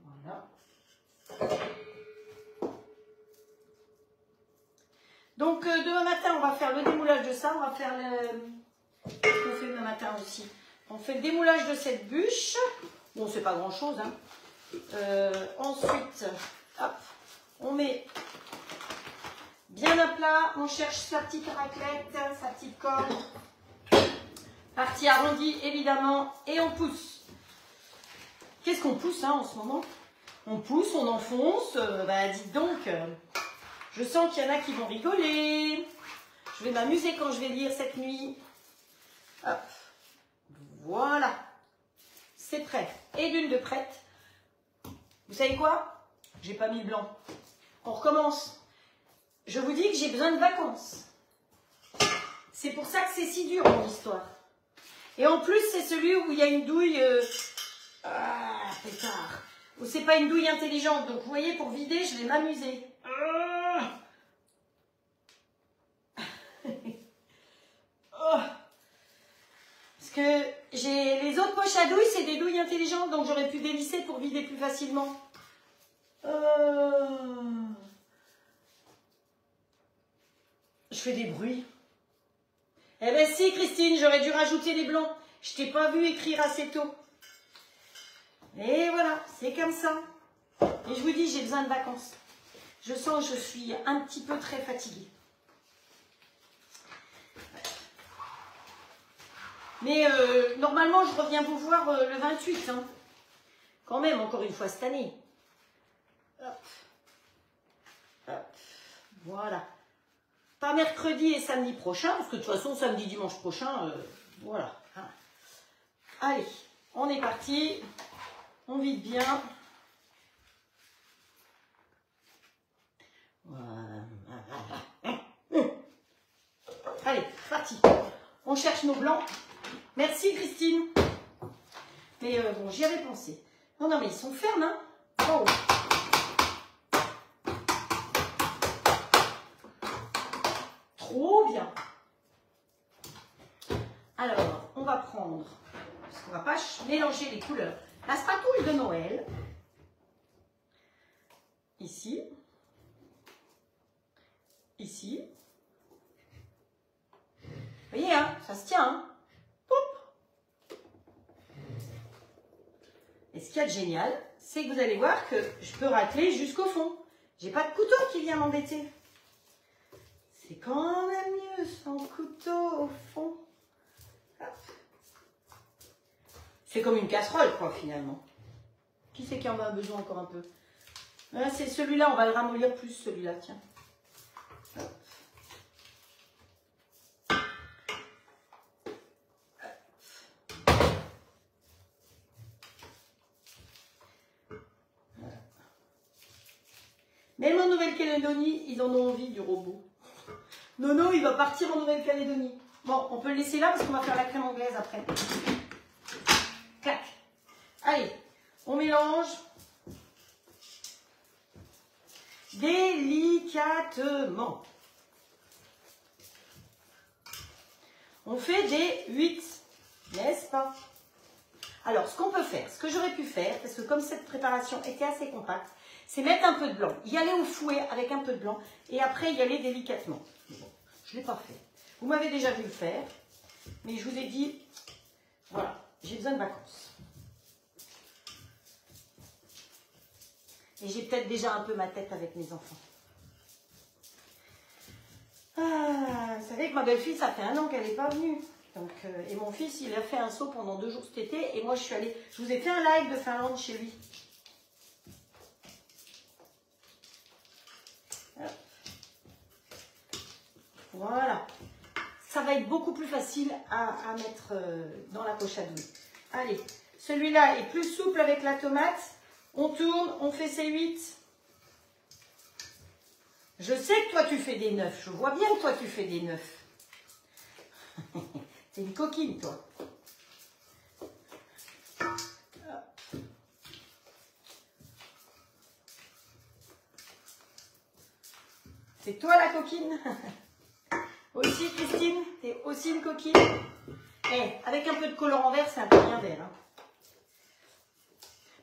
voilà. Donc, demain matin, on va faire le démoulage de ça. On va faire le... Qu'est-ce qu'on fait demain matin aussi? On fait le démoulage de cette bûche. Bon, c'est pas grand-chose. Hein. Ensuite, hop, on met bien à plat. On cherche sa petite raclette, sa petite corde. Partie arrondie, évidemment. Et on pousse. Qu'est-ce qu'on pousse hein, en ce moment? On pousse, on enfonce. Bah, dites donc, je sens qu'il y en a qui vont rigoler. Je vais m'amuser quand je vais lire cette nuit. Hop, voilà, c'est prêt. Et d'une de prête. Vous savez quoi? J'ai pas mis le blanc. On recommence. Je vous dis que j'ai besoin de vacances. C'est pour ça que c'est si dur mon histoire. Et en plus, c'est celui où il y a une douille... pétard. Où c'est pas une douille intelligente. Donc vous voyez, pour vider, je vais m'amuser. Parce que j'ai les autres poches à douilles, c'est des douilles intelligentes, donc j'aurais pu dévisser pour vider plus facilement. Je fais des bruits. Eh ben si, Christine, j'aurais dû rajouter les blancs. Je t'ai pas vu écrire assez tôt. Et voilà, c'est comme ça. Et je vous dis, j'ai besoin de vacances. Je sens que je suis un petit peu très fatiguée. Mais normalement, je reviens vous voir le 28. Hein. Quand même, encore une fois cette année. Hop. Hop. Voilà. Pas mercredi et samedi prochain, parce que de toute façon, samedi, dimanche prochain, voilà. Hein. Allez, on est parti. On vide bien. Voilà. Allez, parti. On cherche nos blancs. Merci Christine. Mais bon, j'y avais pensé. Non, non, mais ils sont fermes, hein. Oh. Trop bien. Alors, on va prendre, parce qu'on ne va pas mélanger les couleurs, la spatule de Noël. Ici. Ici. Vous voyez, hein, ça se tient. Hein. Et ce qu'il y a de génial, c'est que vous allez voir que je peux racler jusqu'au fond. J'ai pas de couteau qui vient m'embêter. C'est quand même mieux sans couteau au fond. C'est comme une casserole, quoi, finalement. Qui c'est qui en a besoin encore un peu? C'est celui-là, on va le ramollir plus, celui-là, tiens. Même en Nouvelle-Calédonie, ils en ont envie du robot. Nono, il va partir en Nouvelle-Calédonie. Bon, on peut le laisser là parce qu'on va faire la crème anglaise après. Clac. Allez, on mélange. Délicatement. On fait des 8, n'est-ce pas? Alors, ce qu'on peut faire, ce que j'aurais pu faire, parce que comme cette préparation était assez compacte, c'est mettre un peu de blanc. Y aller au fouet avec un peu de blanc et après y aller délicatement. Bon, je ne l'ai pas fait. Vous m'avez déjà vu le faire, mais je vous ai dit, voilà, j'ai besoin de vacances. Et j'ai peut-être déjà un peu ma tête avec mes enfants. Ah, vous savez que ma belle-fille, ça fait 1 an qu'elle n'est pas venue. Donc, et mon fils, il a fait un saut pendant 2 jours cet été. Et moi, je suis allée... Je vous ai fait un live de Finlande chez lui. Voilà. Ça va être beaucoup plus facile à mettre dans la poche à douille. Allez, celui-là est plus souple avec la tomate. On tourne, on fait ses 8. Je sais que toi, tu fais des 9. Je vois bien que toi, tu fais des 9. T'es une coquine, toi. C'est toi la coquine. Aussi, Christine, t'es aussi une coquine. Eh, avec un peu de colorant vert, c'est un peu bien vert. Hein.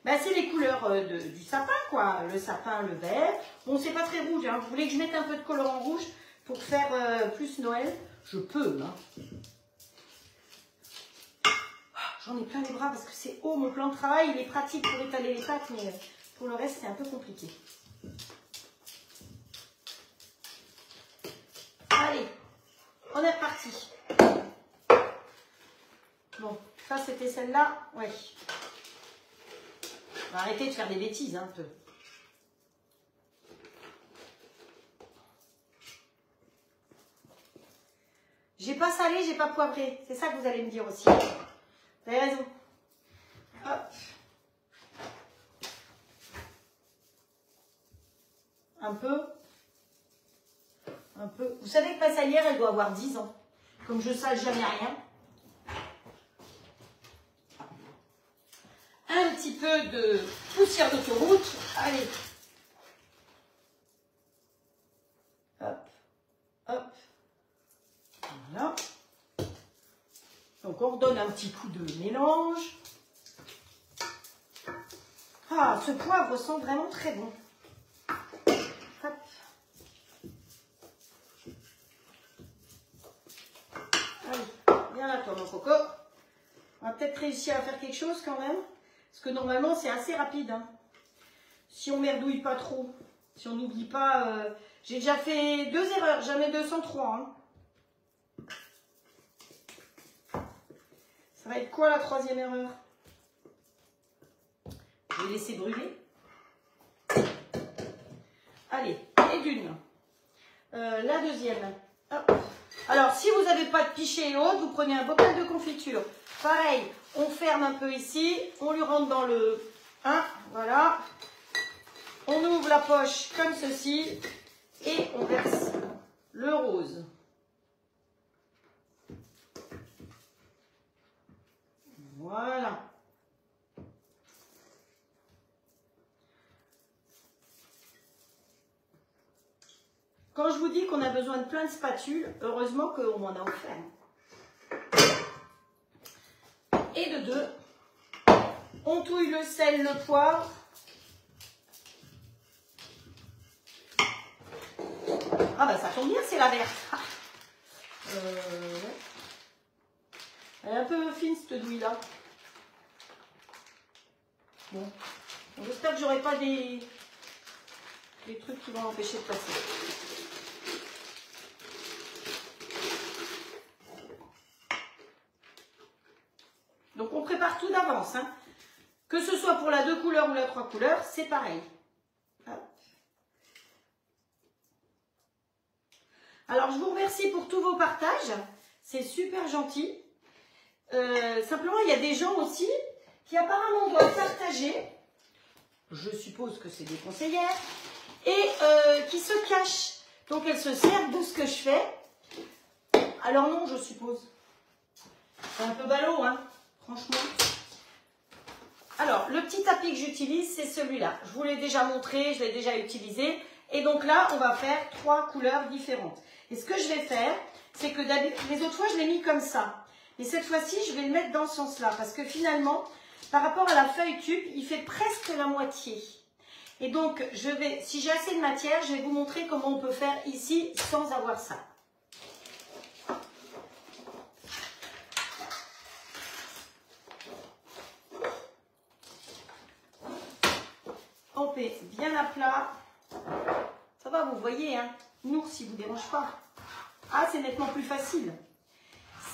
Ben, c'est les couleurs du sapin, quoi. Le sapin, le vert. Bon, c'est pas très rouge. Hein. Vous voulez que je mette un peu de colorant rouge pour faire plus Noël? Je peux. Hein. J'en ai plein les bras parce que c'est haut. Mon plan de travail, il est pratique pour étaler les pâtes, mais pour le reste, c'est un peu compliqué. Allez, on est reparti. Bon, ça, c'était celle-là. Ouais. On va arrêter de faire des bêtises un peu. J'ai pas salé, j'ai pas poivré. C'est ça que vous allez me dire aussi. Vous avez raison. Hop. Un peu. Un peu. Vous savez que ma salière, elle doit avoir 10 ans. Comme je sale jamais rien. Un petit peu de poussière d'autoroute. Allez. Hop. Hop. Voilà. Donc on redonne un petit coup de mélange. Ah, ce poivre sent vraiment très bon. Hop. Allez, viens là toi mon coco. On va peut-être réussir à faire quelque chose quand même. Parce que normalement c'est assez rapide. Hein. Si on merdouille pas trop. Si on n'oublie pas... J'ai déjà fait 2 erreurs, jamais 203. Hein. Ça va être quoi la 3e erreur? Je vais laisser brûler. Allez, et d'une. La 2e. Hop. Alors, si vous n'avez pas de pichet et autres, vous prenez un bocal de confiture. Pareil, on ferme un peu ici. On lui rentre dans le... Hein, voilà. On ouvre la poche comme ceci. Et on verse le rose. Voilà. Quand je vous dis qu'on a besoin de plein de spatules, heureusement qu'on m'en a offert. Et de 2, on touille le sel, le poivre. Ah bah ça tombe bien, c'est la verte. Ouais. Elle est un peu fine cette douille là. Bon, j'espère que j'aurai pas des trucs qui vont m'empêcher de passer. Donc on prépare tout d'avance, hein. Que ce soit pour la 2 couleurs ou la 3 couleurs, c'est pareil. Hop. Alors je vous remercie pour tous vos partages, c'est super gentil. Simplement il y a des gens aussi qui apparemment doivent partager, je suppose que c'est des conseillères, et qui se cachent. Donc elles se servent de ce que je fais. Alors non, je suppose. C'est un peu ballot, hein, franchement. Alors, le petit tapis que j'utilise, c'est celui-là. Je vous l'ai déjà montré, je l'ai déjà utilisé. Et donc là, on va faire 3 couleurs différentes. Et ce que je vais faire, c'est que les autres fois, je l'ai mis comme ça. Mais cette fois-ci, je vais le mettre dans ce sens-là. Parce que finalement, par rapport à la feuille tube, il fait presque la moitié. Et donc, si j'ai assez de matière, je vais vous montrer comment on peut faire ici sans avoir ça. On fait bien à plat. Ça va, vous voyez, hein. Nours, il ne vous dérange pas. Ah, c'est nettement plus facile.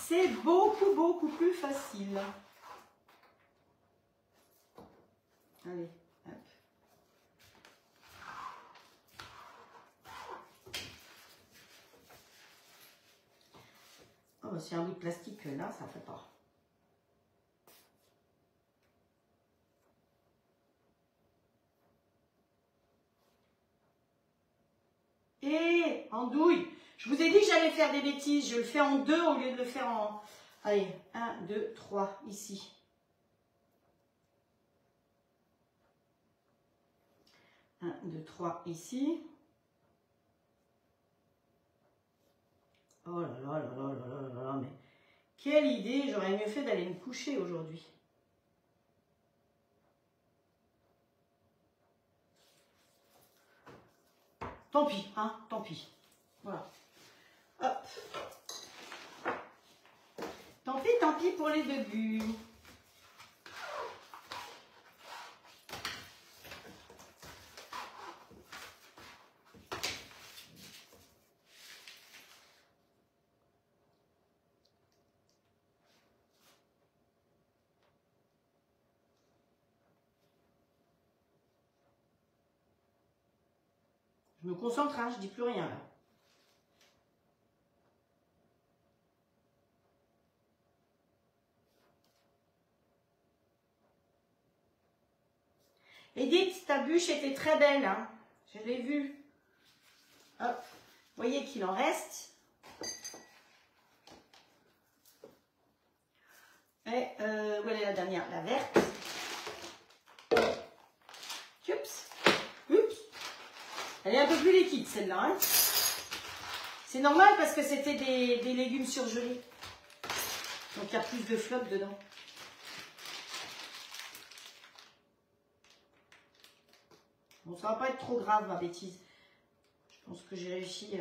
C'est beaucoup, beaucoup plus facile. Allez, hop. Oh, bah, c'est un bout de plastique là, ça ne fait pas. Et andouille, je vous ai dit que j'allais faire des bêtises. Je le fais en 2 au lieu de le faire en... Allez, 1, 2, 3, ici. 1, 2, 3, ici. Oh là là là là là là là, mais quelle idée, j'aurais mieux fait d'aller me coucher aujourd'hui. Tant pis, hein, tant pis. Voilà. Hop. Tant pis pour les débuts. Je me concentre, hein, je dis plus rien là. Edith, ta bûche était très belle, hein. Je l'ai vue. Hop. Vous voyez qu'il en reste. Et où est la dernière? La verte. Oups. Oups. Elle est un peu plus liquide celle-là, hein. C'est normal parce que c'était des légumes surgelés. Donc il y a plus de flotte dedans. Bon, ça va pas être trop grave ma bêtise. Je pense que j'ai réussi.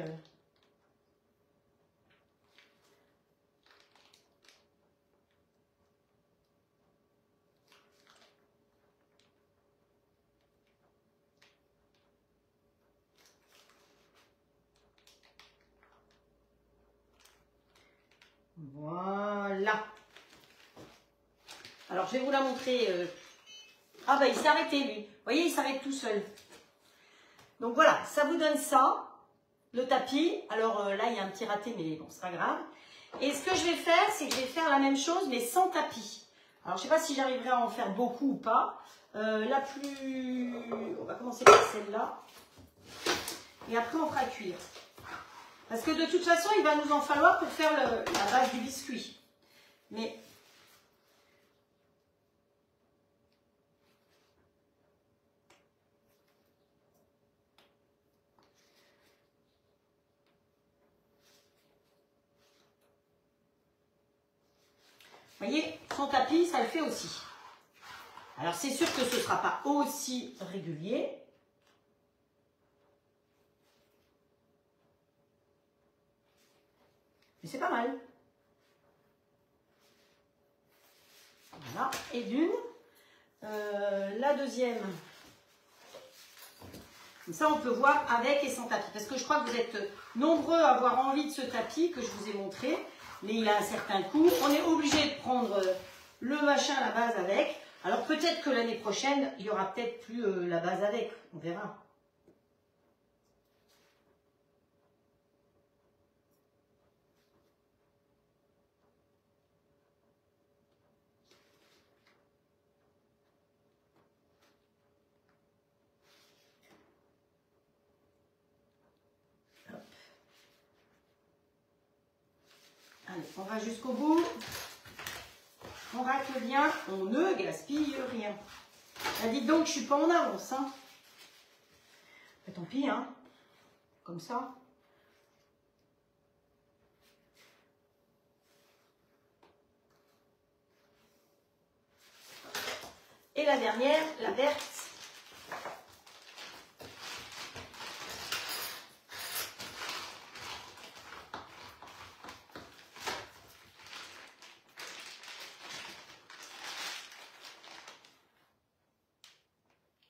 Voilà. Alors je vais vous la montrer. Ah bah il s'est arrêté lui. Vous voyez, il s'arrête tout seul. Donc voilà, ça vous donne ça, le tapis. Alors là, il y a un petit raté, mais bon, c'est pas grave. Et ce que je vais faire, c'est que je vais faire la même chose, mais sans tapis. Alors, je sais pas si j'arriverai à en faire beaucoup ou pas. La plus... On va commencer par celle-là. Et après, on fera cuire. Parce que de toute façon, il va nous en falloir pour faire la base du biscuit. Mais... Vous voyez, sans tapis, ça le fait aussi. Alors, c'est sûr que ce ne sera pas aussi régulier. Mais c'est pas mal. Voilà. Et d'une, La deuxième. Comme ça, on peut voir avec et sans tapis. Parce que je crois que vous êtes nombreux à avoir envie de ce tapis que je vous ai montré. Mais il a un certain coût. On est obligé de prendre le machin, la base avec. Alors peut-être que l'année prochaine, il n'y aura peut-être plus la base avec. On verra. Allez, on va jusqu'au bout. On racle bien, on ne gaspille rien. Ah, dites donc, je suis pas en avance. Hein. Mais tant pis, hein. Comme ça. Et la dernière, la verte.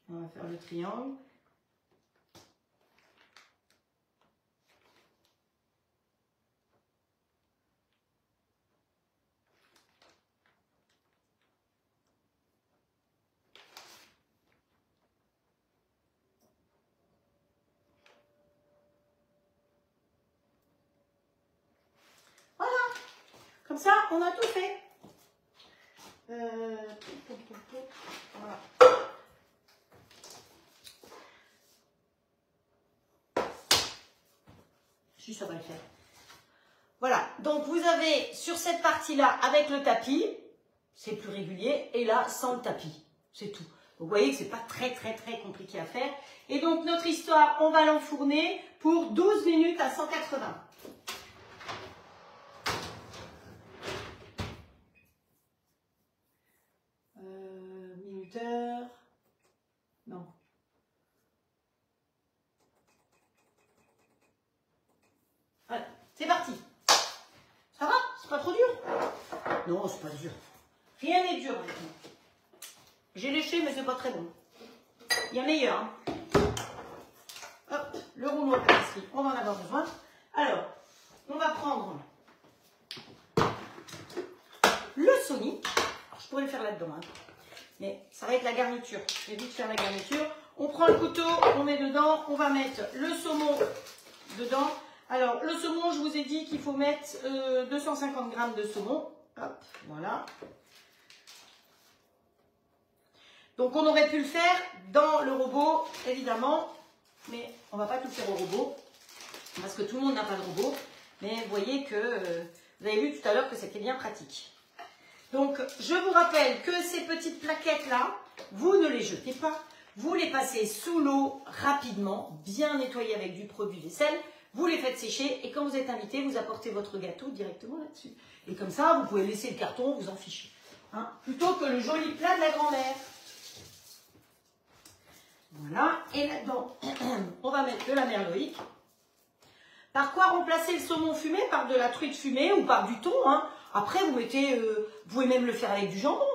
On va faire le triangle. Voilà. Comme ça, on a tout fait. Voilà. Ça va le faire. Voilà, donc vous avez sur cette partie-là avec le tapis, c'est plus régulier, et là sans le tapis, c'est tout. Donc vous voyez que c'est pas très compliqué à faire. Et donc notre histoire, on va l'enfourner pour 12 minutes à 180. Minuteur, non. Voilà, c'est parti. Ça va? C'est pas trop dur? Non, c'est pas dur. Rien n'est dur maintenant. J'ai léché, mais c'est pas très bon. Il y a meilleur. Hein. Hop, le rouleau à pâtisserie, on va en avoir besoin. Alors, on va prendre le Sony. Alors, je pourrais le faire là-dedans, hein. Mais ça va être la garniture. Je vais vite faire la garniture. On prend le couteau, on met dedans, on va mettre le saumon dedans. Alors, le saumon, je vous ai dit qu'il faut mettre 250 g de saumon. Hop, voilà. Donc, on aurait pu le faire dans le robot, évidemment. Mais on ne va pas tout faire au robot. Parce que tout le monde n'a pas de robot. Mais vous voyez que, vous avez vu tout à l'heure que c'était bien pratique. Donc, je vous rappelle que ces petites plaquettes-là, vous ne les jetez pas. Vous les passez sous l'eau rapidement, bien nettoyées avec du produit vaisselle. Vous les faites sécher et quand vous êtes invité, vous apportez votre gâteau directement là-dessus. Et comme ça, vous pouvez laisser le carton, vous en fichez. Hein, plutôt que le joli plat de la grand-mère. Voilà. Et là-dedans, on va mettre de la merloïque. Par quoi remplacer le saumon fumé? Par de la truite fumée ou par du thon. Hein. Après, vous mettez, vous pouvez même le faire avec du jambon.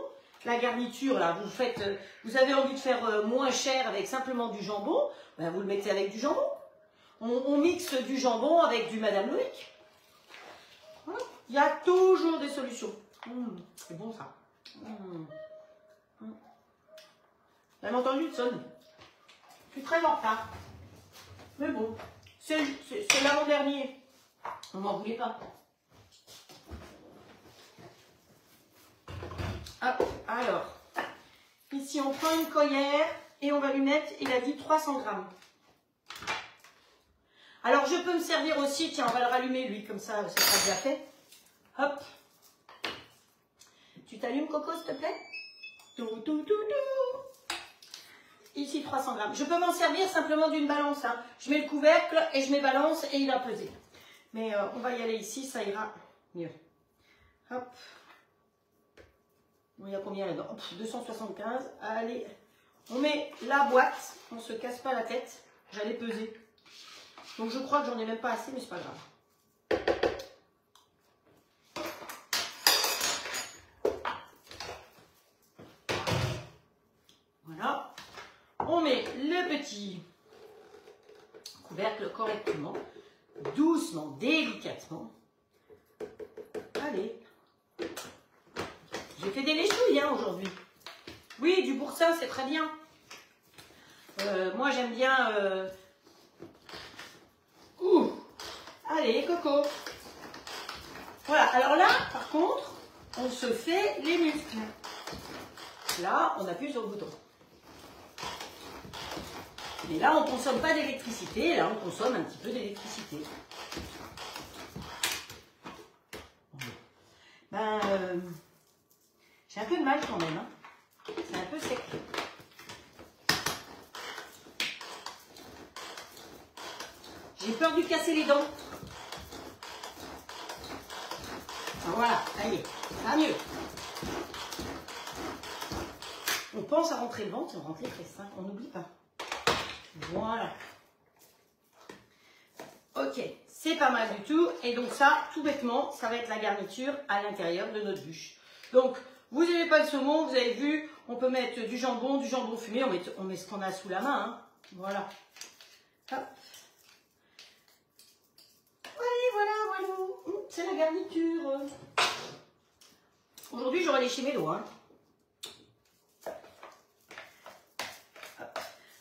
La garniture, là, vous avez envie de faire moins cher avec simplement du jambon, ben vous le mettez avec du jambon. On mixe du jambon avec du Madame Loïc. Voilà. Il y a toujours des solutions. C'est bon ça. Vous avez entendu, Hudson? Je suis très en retard. Mais bon, c'est l'avant-dernier. On m'en voulait pas. Hop, alors, ici on prend une cuillère et on va lui mettre, il a dit 300 grammes. Alors je peux me servir aussi, tiens, on va le rallumer lui, comme ça, c'est pas déjà fait. Hop. Tu t'allumes Coco, s'il te plaît? Ici 300 grammes. Je peux m'en servir simplement d'une balance. Hein. Je mets le couvercle et je mets balance et il a pesé. Mais on va y aller ici, ça ira mieux. Hop. Bon, il y a combien là-dedans? 275. Allez, on met la boîte. On ne se casse pas la tête. J'allais peser. Donc je crois que j'en ai même pas assez, mais c'est pas grave. petit couvercle correctement, doucement, délicatement. Allez. J'ai fait des léchouilles hein, aujourd'hui. Oui, du boursin, c'est très bien. Moi, j'aime bien... Allez, coco. Voilà, alors là, par contre, on se fait les muscles. Là, on appuie sur le bouton. Et là, on ne consomme pas d'électricité. Là, on consomme un petit peu d'électricité. Ben, j'ai un peu de mal quand même. Hein. C'est un peu sec. J'ai peur de lui casser les dents. Voilà, allez, ça va mieux. On pense à rentrer le ventre et on rentre les fesses, hein, on n'oublie pas. Voilà. Ok, c'est pas mal du tout. Et donc ça, tout bêtement, ça va être la garniture à l'intérieur de notre bûche. Donc, vous n'avez pas le saumon, vous avez vu, on peut mettre du jambon fumé, on met ce qu'on a sous la main. Hein. Voilà. Hop. Voilà. C'est la garniture. Aujourd'hui, j'aurais léché mes doigts. Hein.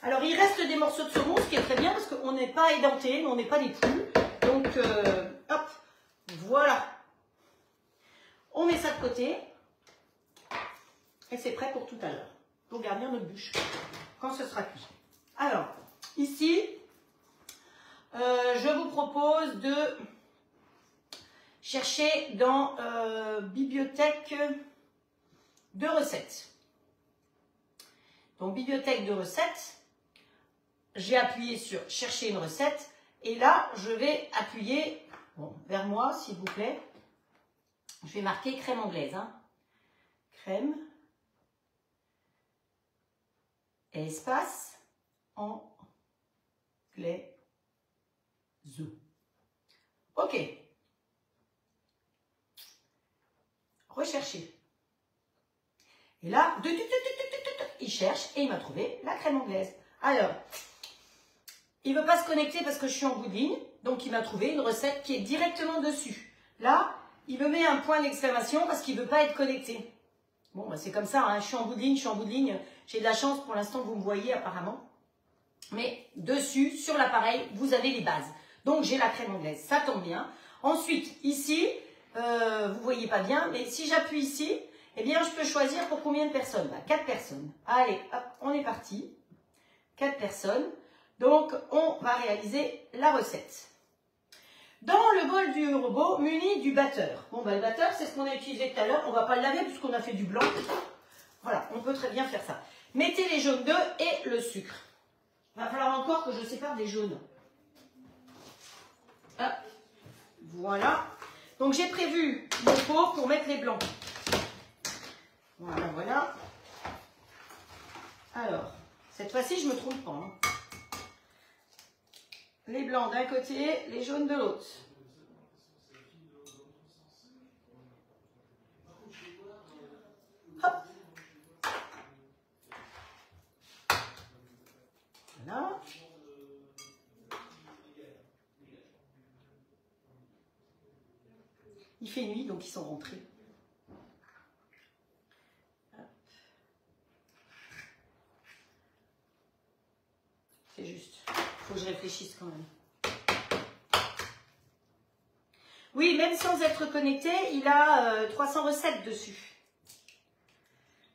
Alors, il reste des morceaux de saumon, ce qui est très bien parce qu'on n'est pas édenté, mais on n'est pas des poules. Donc, hop, voilà. On met ça de côté. Et c'est prêt pour tout à l'heure. Pour garnir notre bûche, quand ce sera cuit. Alors, ici, je vous propose de chercher dans bibliothèque de recettes. Donc, bibliothèque de recettes, j'ai appuyé sur chercher une recette. Et là, je vais appuyer, bon, vers moi, s'il vous plaît. Je vais marquer crème anglaise. Hein. Crème, espace, anglaise. Ok. Rechercher. Et là, il cherche et il m'a trouvé la crème anglaise. Alors, il ne veut pas se connecter parce que je suis en bout de ligne. Donc, il m'a trouvé une recette qui est directement dessus. Là, il me met un point d'exclamation parce qu'il ne veut pas être connecté. Bon, bah c'est comme ça. Hein. Je suis en bout de ligne. J'ai de la chance pour l'instant, vous me voyez apparemment. Mais dessus, sur l'appareil, vous avez les bases. Donc, j'ai la crème anglaise. Ça tombe bien. Ensuite, ici, vous ne voyez pas bien, mais si j'appuie ici, eh bien, je peux choisir pour combien de personnes? 4 personnes. Allez, hop, on est parti. 4 personnes. Donc, on va réaliser la recette. Dans le bol du robot, muni du batteur. Bon, bah, le batteur, c'est ce qu'on a utilisé tout à l'heure. On ne va pas le laver puisqu'on a fait du blanc. Voilà, on peut très bien faire ça. Mettez les jaunes d'œufs et le sucre. Il va falloir encore que je sépare des jaunes. Hop. Voilà. Donc, j'ai prévu mon pot pour mettre les blancs. Voilà. Alors, cette fois-ci, je ne me trompe pas. Hein. Les blancs d'un côté, les jaunes de l'autre. Hop. Voilà. Il fait nuit, donc ils sont rentrés. C'est juste. Il faut que je réfléchisse quand même. Oui, même sans être connecté, il a 300 recettes dessus.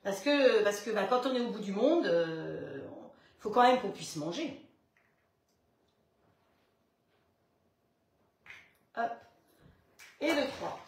Parce que bah, quand on est au bout du monde, il faut quand même qu'on puisse manger. Hop. Et le 3.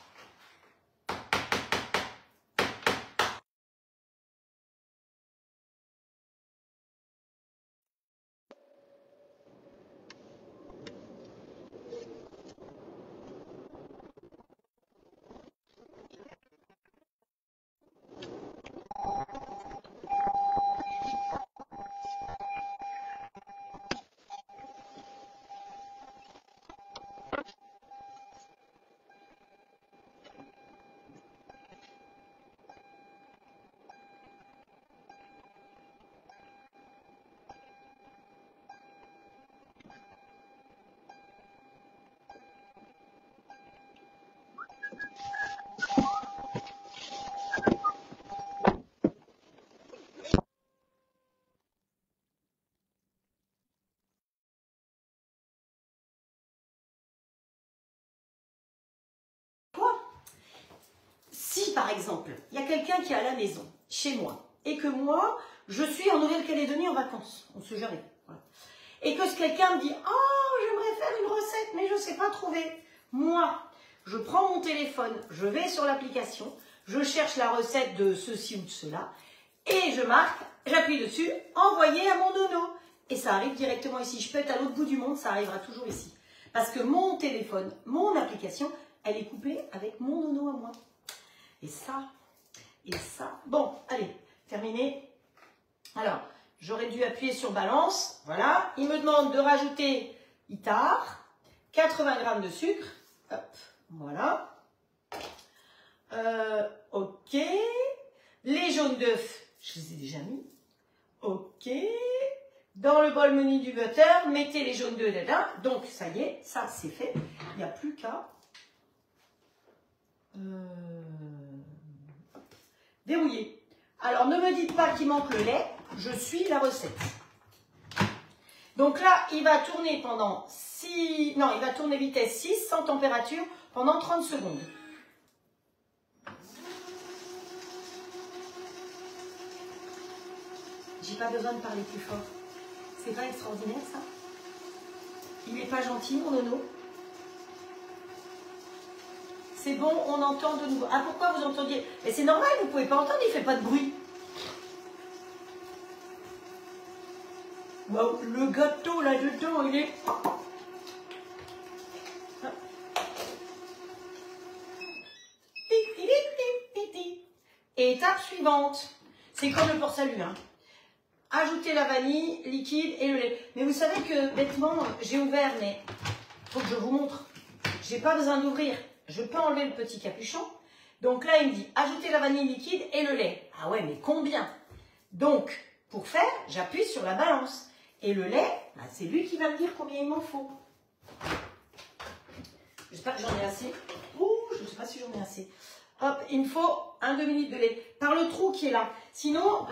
si par exemple, il y a quelqu'un qui est à la maison, chez moi, et que moi, je suis en Nouvelle-Calédonie en vacances, on se jamais, voilà. Et que ce quelqu'un me dit « Oh, j'aimerais faire une recette, mais je ne sais pas trouver. » Moi, je prends mon téléphone, je vais sur l'application, je cherche la recette de ceci ou de cela, et je marque, j'appuie dessus, envoyer à mon dono. Et ça arrive directement ici. Je peux être à l'autre bout du monde, ça arrivera toujours ici. Parce que mon téléphone, mon application, elle est couplée avec mon dono à moi. Et ça. Bon, allez, terminé. Alors, j'aurais dû appuyer sur balance. Voilà. Il me demande de rajouter ITAR, 80 g de sucre. Hop, voilà. Ok. Les jaunes d'œufs, je les ai déjà mis. Ok. Dans le bol menu du butter, mettez les jaunes d'œufs dedans. Donc, ça y est, ça c'est fait. Il n'y a plus qu'à dérouiller. Alors, ne me dites pas qu'il manque le lait. Je suis la recette. Donc là, il va tourner pendant 6... Non, il va tourner vitesse 6, sans température, pendant 30 secondes. J'ai pas besoin de parler plus fort. C'est pas extraordinaire, ça? Il n'est pas gentil, mon nono? C'est bon, on entend de nouveau. Ah, pourquoi vous entendiez? Mais c'est normal, vous ne pouvez pas entendre, il ne fait pas de bruit. Wow, le gâteau là-dedans, il est... Et étape suivante, c'est comme le port-salut, hein. Ajouter la vanille liquide et le lait. Mais vous savez que, bêtement, j'ai ouvert, mais il faut que je vous montre. Je n'ai pas besoin d'ouvrir. Je peux enlever le petit capuchon. Donc là, il me dit, ajouter la vanille liquide et le lait. Ah ouais, mais combien? Donc, pour faire, j'appuie sur la balance. Et le lait, bah, c'est lui qui va me dire combien il m'en faut. J'espère que j'en ai assez. Ouh, je ne sais pas si j'en ai assez. Hop, il me faut un demi-litre de lait. Par le trou qui est là. Sinon,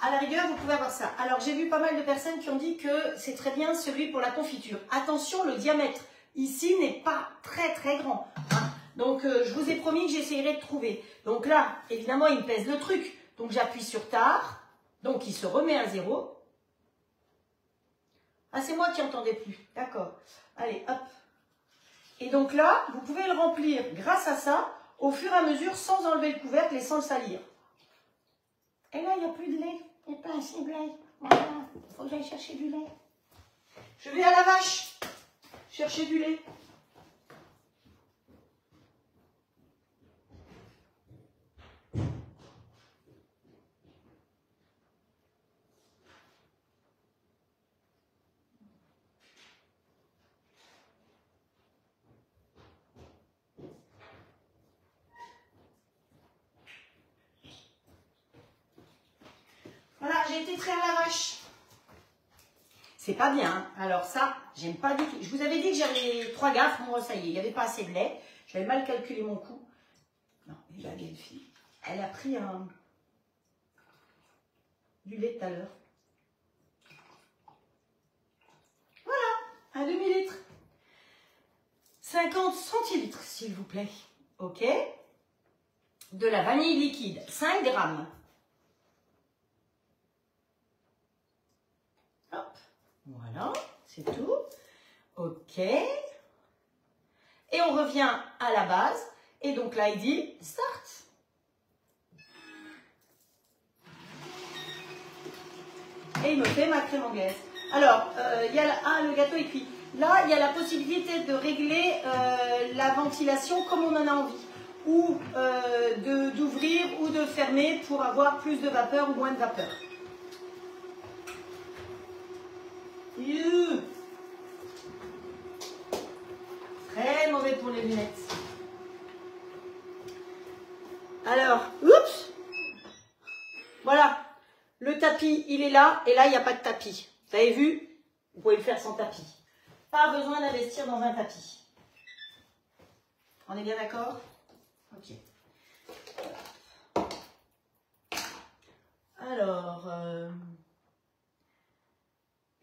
à la rigueur, vous pouvez avoir ça. Alors, j'ai vu pas mal de personnes qui ont dit que c'est très bien celui pour la confiture. Attention, le diamètre ici n'est pas très très grand. Hein. Donc, je vous ai promis que j'essayerai de trouver. Donc là, évidemment, il me pèse le truc. Donc, j'appuie sur TAR. Donc, il se remet à 0. Ah, c'est moi qui n'entendais plus. D'accord. Allez, hop. Et donc là, vous pouvez le remplir grâce à ça, au fur et à mesure, sans enlever le couvercle et sans le salir. Et là, il n'y a plus de lait. Il n'y a pas assez de lait. Voilà. Il faut que j'aille chercher du lait. Je vais à la vache chercher du lait. Voilà, j'ai été traire la vache. C'est pas bien. Hein. Alors ça, j'aime pas du tout. Je vous avais dit que j'avais 3 gaffes. Bon, ça y est, il n'y avait pas assez de lait. J'avais mal calculé mon coût. Non, et la vieille fille, elle a pris du lait tout à l'heure. Voilà, un demi-litre. 50 centilitres, s'il vous plaît. OK. De la vanille liquide, 5 grammes. Hop, voilà, c'est tout. OK. Et on revient à la base. Et donc là, il dit « Start ». Et il me fait ma crème anglaise. Alors, il y a le gâteau est cuit. Là, il y a la possibilité de régler la ventilation comme on en a envie. Ou d'ouvrir ou de fermer pour avoir plus de vapeur ou moins de vapeur. Très mauvais pour les lunettes. Alors, oups. Voilà. Le tapis, il est là. Et là, il n'y a pas de tapis. Vous avez vu? Vous pouvez le faire sans tapis. Pas besoin d'investir dans un tapis. On est bien d'accord? Ok. Alors,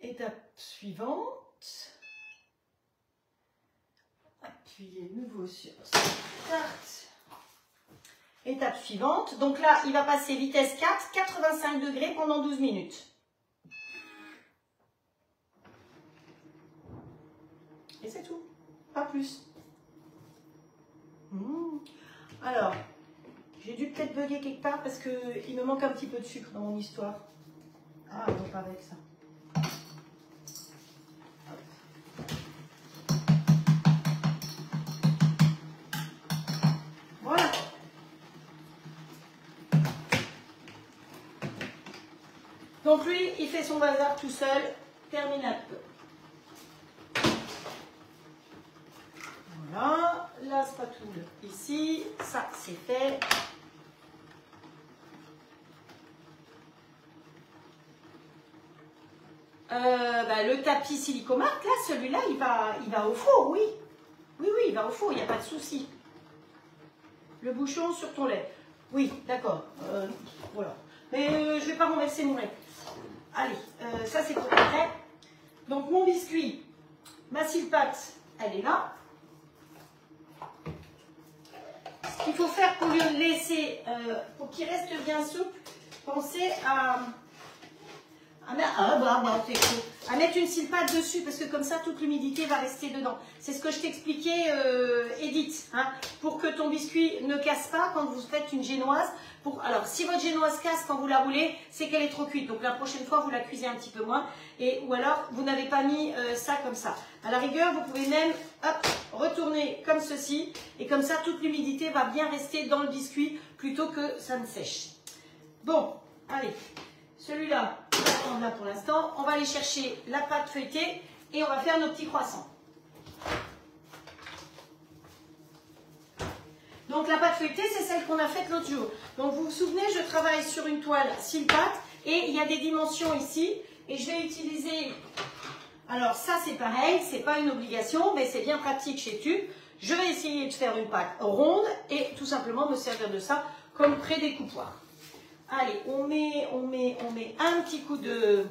étape suivante. appuyer nouveau sur Start. Étape suivante. Donc là, il va passer vitesse 4, 85 degrés pendant 12 minutes. Et c'est tout. Pas plus. Alors, j'ai dû peut-être bugger quelque part parce qu'il me manque un petit peu de sucre dans mon histoire. Ah, non, pas avec ça. Voilà. Donc lui, il fait son bazar tout seul. Terminal. Voilà. La spatule ici. Ça, c'est fait. Le tapis Silicomark, là, celui-là, il va au four, oui. Oui, il va au four, il n'y a pas de souci. Le bouchon sur ton lait. Oui, d'accord. Voilà. Mais je ne vais pas renverser mon lait. Allez, ça c'est pour après. Donc mon biscuit, ma sile-pâte, elle est là. Ce qu'il faut faire pour le laisser, pour qu'il reste bien souple, pensez à mettre une sile-pâte dessus, parce que comme ça, toute l'humidité va rester dedans. C'est ce que je t'expliquais, Edith, hein, pour que ton biscuit ne casse pas quand vous faites une génoise. Alors, si votre génoise casse quand vous la roulez, c'est qu'elle est trop cuite. Donc, la prochaine fois, vous la cuisez un petit peu moins. Ou alors, vous n'avez pas mis ça comme ça. À la rigueur, vous pouvez même retourner comme ceci. Et comme ça, toute l'humidité va bien rester dans le biscuit plutôt que ça ne sèche. Bon, allez. Celui-là, on va prendre là pour l'instant. On va aller chercher la pâte feuilletée et on va faire nos petits croissants. Donc la pâte feuilletée, c'est celle qu'on a faite l'autre jour. Donc vous vous souvenez, je travaille sur une toile sile-pâte et il y a des dimensions ici. Et je vais utiliser... Alors ça c'est pareil, c'est pas une obligation, mais c'est bien pratique chez Tube. Je vais essayer de faire une pâte ronde et tout simplement me servir de ça comme pré-découpoir. Allez, on met un petit coup de...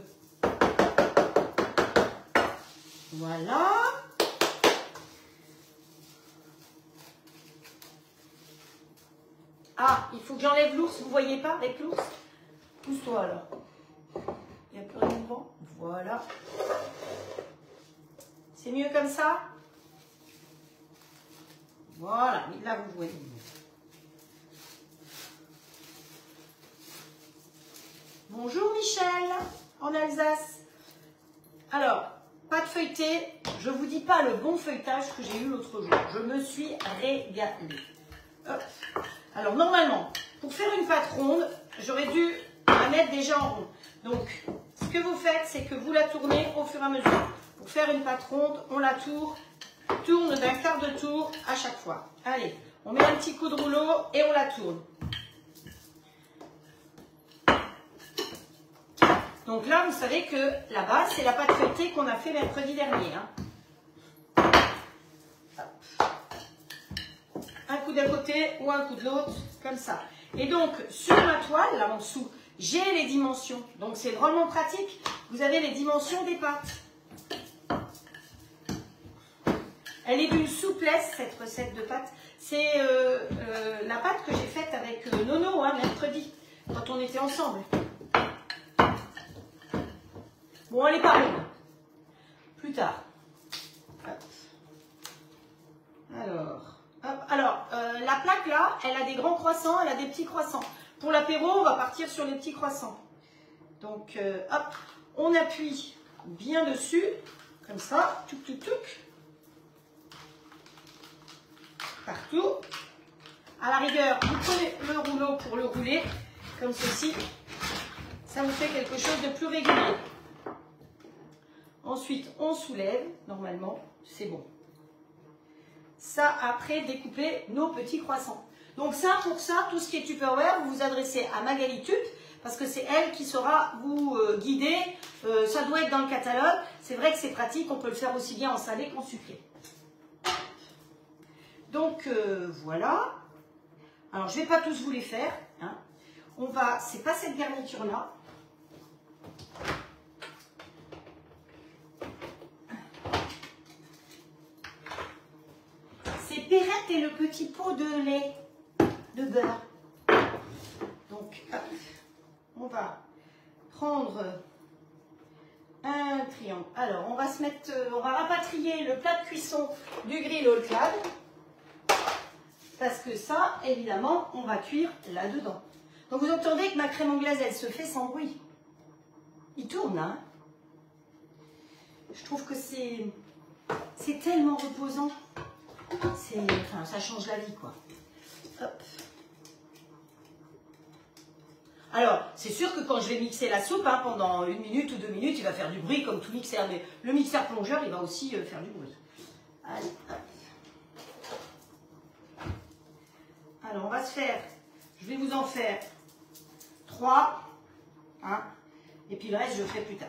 Voilà. Ah, il faut que j'enlève l'ours, vous voyez pas avec l'ours? Pousse-toi alors. Il n'y a plus rien devant. Voilà. C'est mieux comme ça? Voilà, là vous voyez. Bonjour Michel, en Alsace. Alors, pâte feuilletée, je ne vous dis pas le bon feuilletage que j'ai eu l'autre jour. Je me suis régalée. Hop. Alors, normalement, pour faire une pâte ronde, j'aurais dû la mettre déjà en rond. Donc, ce que vous faites, c'est que vous la tournez au fur et à mesure. Pour faire une pâte ronde, on la tourne d'un quart de tour à chaque fois. Allez, on met un petit coup de rouleau et on la tourne. Donc là, vous savez que la base, c'est la pâte feuilletée qu'on a fait mercredi dernier. Hein. Un coup d'un côté ou un coup de l'autre, comme ça. Et donc, sur ma toile, là en dessous, j'ai les dimensions. Donc, c'est vraiment pratique. Vous avez les dimensions des pâtes. Elle est d'une souplesse, cette recette de pâte. C'est la pâte que j'ai faite avec Nono, hein, mercredi, quand on était ensemble. Bon, elle n'est pas ronde. Plus tard. Hop. Alors, la plaque là, elle a des grands croissants, elle a des petits croissants. Pour l'apéro, on va partir sur les petits croissants. Donc, hop, on appuie bien dessus, comme ça, touc, touc, touc. Partout. À la rigueur, vous prenez le rouleau pour le rouler, comme ceci. Ça vous fait quelque chose de plus régulier. Ensuite, on soulève, normalement, c'est bon. Ça, après, découper nos petits croissants. Donc ça, pour ça, tout ce qui est Tupperware, vous vous adressez à Magali Tup, parce que c'est elle qui saura vous guider. Ça doit être dans le catalogue. C'est vrai que c'est pratique, on peut le faire aussi bien en salé qu'en sucré. Donc, voilà. Alors, je ne vais pas tous vous les faire. Hein. On va, c'est pas cette garniture-là. Libérette et le petit pot de lait, de beurre. Donc, hop, on va prendre un triangle. Alors, on va se mettre, on va rapatrier le plat de cuisson du grill au clad. Parce que ça, évidemment, on va cuire là-dedans. Donc, vous entendez que ma crème anglaise, elle se fait sans bruit. Il tourne, hein. Je trouve que c'est tellement reposant. Enfin, ça change la vie, quoi. Hop. Alors, c'est sûr que quand je vais mixer la soupe, hein, pendant 1 minute ou 2 minutes, il va faire du bruit comme tout mixeur. Mais le mixeur plongeur, il va aussi faire du bruit. Allez, hop. Alors, on va se faire, je vais vous en faire 3. Hein, et puis le reste, je le ferai plus tard.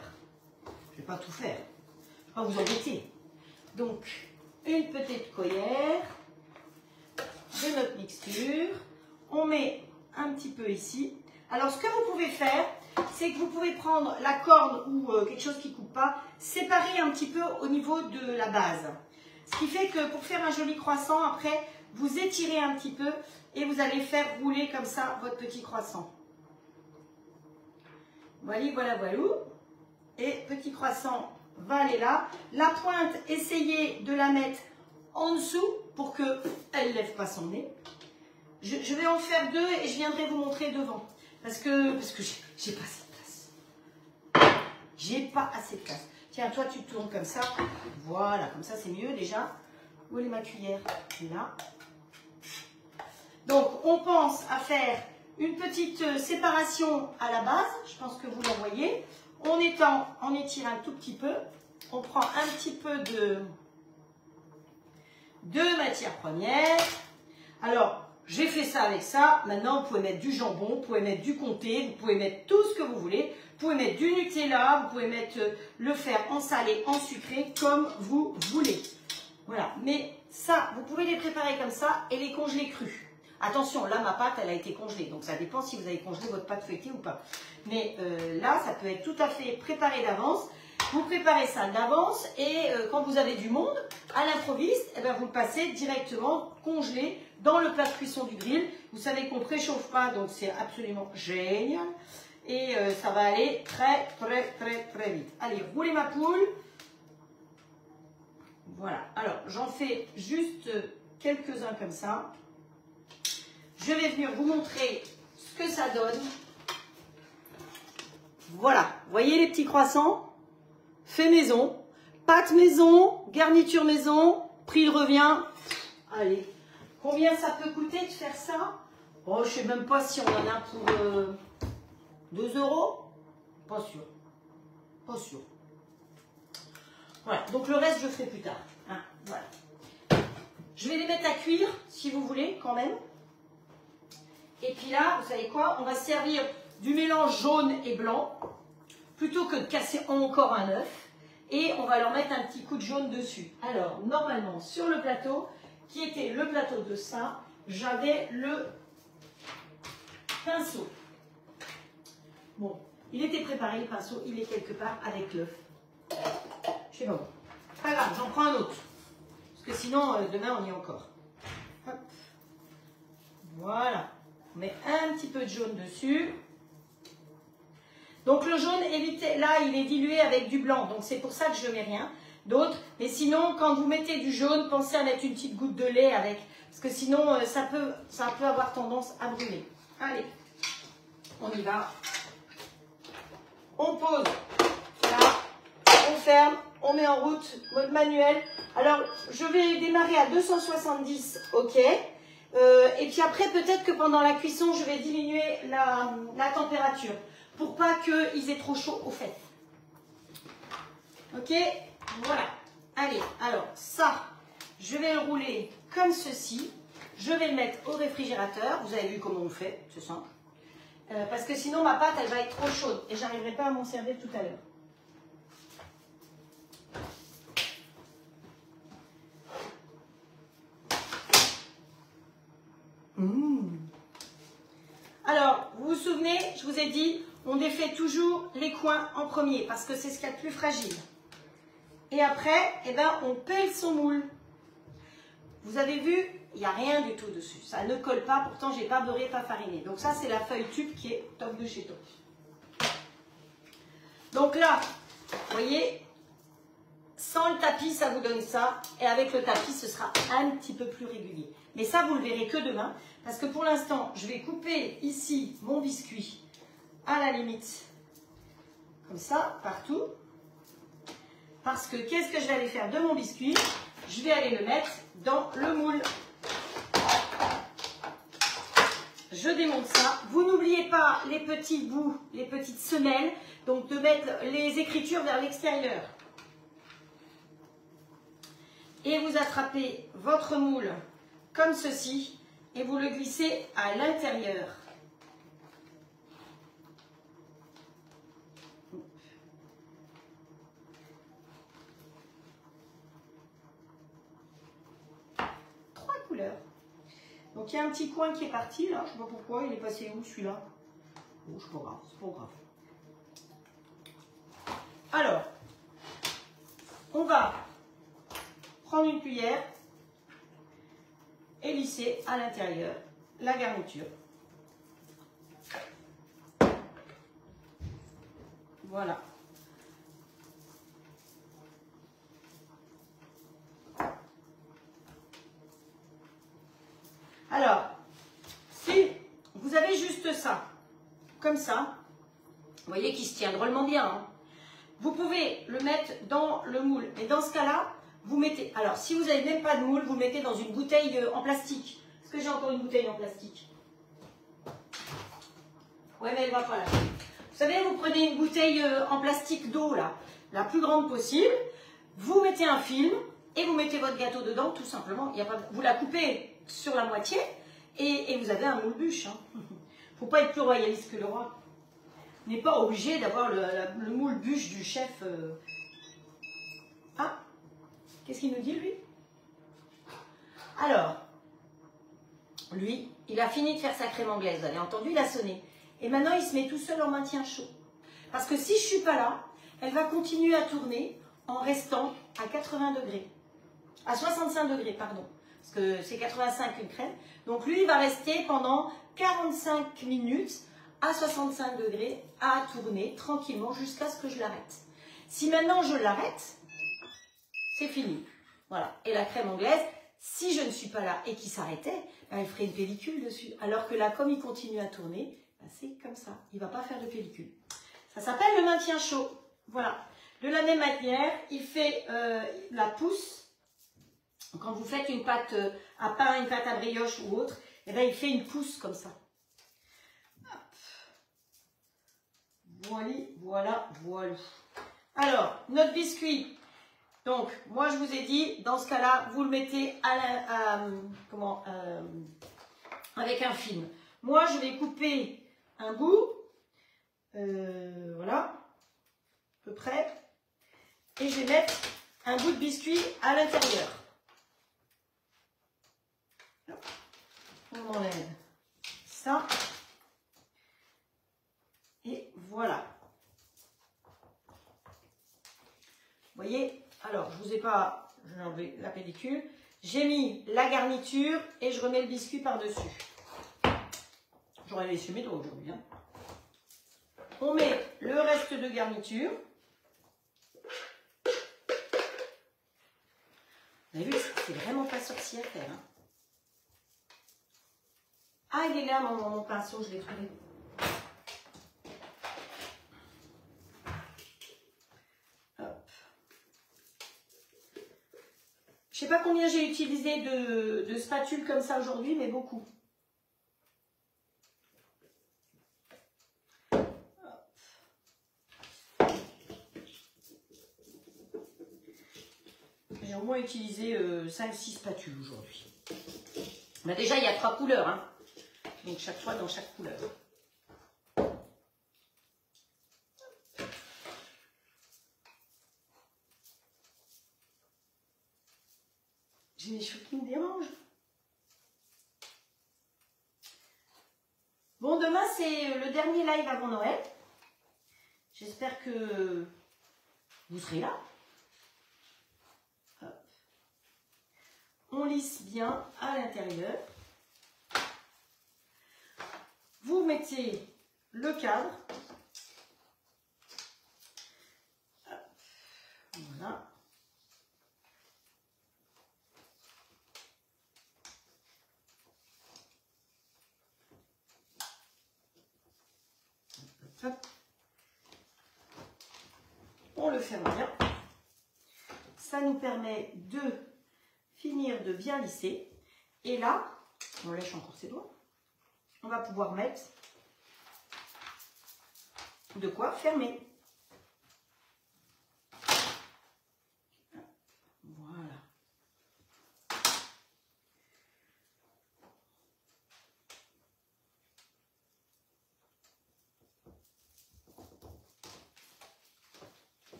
Je ne vais pas tout faire. Je ne vais pas vous embêter. Donc, une petite cuillère de notre mixture. On met un petit peu ici. Alors, ce que vous pouvez faire, c'est que vous pouvez prendre la corde ou quelque chose qui ne coupe pas, séparer un petit peu au niveau de la base. Ce qui fait que pour faire un joli croissant, après, vous étirez un petit peu et vous allez faire rouler comme ça votre petit croissant. Voilà, voilà, voilà. Et petit croissant va aller là. La pointe, essayez de la mettre en dessous pour qu'elle ne lève pas son nez. Je vais en faire 2 et je viendrai vous montrer devant. Parce que j'ai pas assez de place. J'ai pas assez de place. Tiens, toi, tu tournes comme ça. Voilà, comme ça, c'est mieux déjà. Où est ma cuillère? Là. Donc, on pense à faire une petite séparation à la base. Je pense que vous la voyez. On étire un tout petit peu. On prend un petit peu de matière première. Alors, j'ai fait ça avec ça. Maintenant, vous pouvez mettre du jambon, vous pouvez mettre du comté, vous pouvez mettre tout ce que vous voulez. Vous pouvez mettre du Nutella, vous pouvez mettre le faire en salé, en sucré, comme vous voulez. Voilà. Mais ça, vous pouvez les préparer comme ça et les congeler crus. Attention, là, ma pâte, elle a été congelée. Donc, ça dépend si vous avez congelé votre pâte feuilletée ou pas. Mais là, ça peut être tout à fait préparé d'avance. Vous préparez ça d'avance et quand vous avez du monde, à l'improviste, eh ben, vous le passez directement congelé dans le plat de cuisson du grill. Vous savez qu'on ne préchauffe pas, donc c'est absolument génial. Et ça va aller très, très, très, très vite. Allez, roulez ma poule. Voilà. Alors, j'en fais juste quelques-uns comme ça. Je vais venir vous montrer ce que ça donne. Voilà. Vous voyez les petits croissants? Fait maison. Pâte maison, garniture maison. Prix revient. Allez. Combien ça peut coûter de faire ça? Oh, je ne sais même pas si on en a pour 2 €. Pas sûr. Pas sûr. Voilà. Donc le reste, je ferai plus tard. Hein, voilà. Je vais les mettre à cuire, si vous voulez, quand même. Et puis là, vous savez quoi? On va servir du mélange jaune et blanc, plutôt que de casser encore un œuf. Et on va leur mettre un petit coup de jaune dessus. Alors, normalement, sur le plateau, qui était le plateau de ça, j'avais le pinceau. Bon, il était préparé, le pinceau, il est quelque part avec l'œuf. Je sais pas où. Pas grave, j'en prends un autre. Parce que sinon, demain, on y est encore. Hop. Voilà. On met un petit peu de jaune dessus. Donc le jaune, évitez, là, il est dilué avec du blanc. Donc c'est pour ça que je ne mets rien d'autre. Mais sinon, quand vous mettez du jaune, pensez à mettre une petite goutte de lait avec. Parce que sinon, ça peut avoir tendance à brûler. Allez, on y va. On pose là, on ferme, on met en route, mode manuel. Alors, je vais démarrer à 270, ok. Et puis après, peut-être que pendant la cuisson, je vais diminuer la température pour pas qu'ils aient trop chaud au fait. Ok, voilà. Allez, alors ça, je vais le rouler comme ceci. Je vais le mettre au réfrigérateur. Vous avez vu comment on fait, c'est simple. Parce que sinon, ma pâte, elle va être trop chaude et j'arriverai pas à m'en servir tout à l'heure. Alors, vous vous souvenez, je vous ai dit, on défait toujours les coins en premier parce que c'est ce qu'il y a de plus fragile. Et après, eh ben, on pèle son moule. Vous avez vu, il n'y a rien du tout dessus. Ça ne colle pas, pourtant j'ai pas beurré, pas fariné. Donc ça c'est la feuille tube qui est top de chez top. Donc là, vous voyez, sans le tapis ça vous donne ça, et avec le tapis ce sera un petit peu plus régulier. Mais ça vous le verrez que demain, parce que pour l'instant je vais couper ici mon biscuit à la limite, comme ça, partout. Parce que qu'est-ce que je vais aller faire de mon biscuit? Je vais aller le mettre dans le moule. Je démonte ça. Vous n'oubliez pas les petits bouts, les petites semelles, donc de mettre les écritures vers l'extérieur. Et vous attrapez votre moule comme ceci et vous le glissez à l'intérieur. Donc il y a un petit coin qui est parti là, je ne sais pas pourquoi, il est passé où celui-là? Bon, c'est pas grave, c'est pas grave. Alors, on va prendre une cuillère et lisser à l'intérieur la garniture. Voilà. Alors, si vous avez juste ça, comme ça, vous voyez qu'il se tient drôlement bien, hein. Vous pouvez le mettre dans le moule. Et dans ce cas-là, vous mettez... Alors, si vous n'avez même pas de moule, vous le mettez dans une bouteille en plastique. Est-ce que j'ai encore une bouteille en plastique? Ouais, mais elle ne va pas là. Vous savez, vous prenez une bouteille en plastique d'eau, là, la plus grande possible. Vous mettez un film et vous mettez votre gâteau dedans, tout simplement. Il y a pas... Vous la coupez sur la moitié et vous avez un moule bûche. Hein. Faut pas être plus royaliste que le roi. On n'est pas obligé d'avoir le moule bûche du chef. Ah, qu'est-ce qu'il nous dit lui? Alors, lui, il a fini de faire sa crème anglaise. Vous avez entendu, il a sonné. Et maintenant, il se met tout seul en maintien chaud. Parce que si je ne suis pas là, elle va continuer à tourner en restant à 80 degrés. À 65 degrés, pardon. Parce que c'est 85 une crème. Donc lui, il va rester pendant 45 minutes à 65 degrés à tourner tranquillement jusqu'à ce que je l'arrête. Si maintenant je l'arrête, c'est fini. Voilà. Et la crème anglaise, si je ne suis pas là et qu'il s'arrêtait, ben, elle ferait une pellicule dessus. Alors que là, comme il continue à tourner, ben, c'est comme ça. Il ne va pas faire de pellicule. Ça s'appelle le maintien chaud. Voilà. De la même manière, il fait la pousse. Quand vous faites une pâte à pain, une pâte à brioche ou autre, eh ben, il fait une pousse comme ça. Hop. Voilà, voilà, voilà. Alors, notre biscuit. Donc, moi, je vous ai dit, dans ce cas-là, vous le mettez avec un film. Moi, je vais couper un bout. Voilà. À peu près. Et je vais mettre un bout de biscuit à l'intérieur. On enlève ça. Et voilà. Vous voyez? Alors, je vous ai pas... Je vais enlever la pellicule. J'ai mis la garniture et je remets le biscuit par-dessus. J'aurais laissé mes doigts aujourd'hui. Hein. On met le reste de garniture. Vous avez vu, c'est vraiment pas sorcier à faire. Hein. Ah, il est là, mon pinceau, je l'ai trouvé. Hop. Je sais pas combien j'ai utilisé de spatules comme ça aujourd'hui, mais beaucoup. J'ai au moins utilisé 5-6 spatules aujourd'hui. Bah déjà, il y a 3 couleurs. Hein. Donc, chaque fois dans chaque couleur. J'ai les cheveux qui me dérangent. Bon, demain, c'est le dernier live avant Noël. J'espère que vous serez là. on lisse bien à l'intérieur. Vous mettez le cadre. Voilà. Hop. On le ferme bien. Ça nous permet de finir de bien lisser. Et là, on lèche encore ses doigts. On va pouvoir mettre de quoi fermer. Voilà.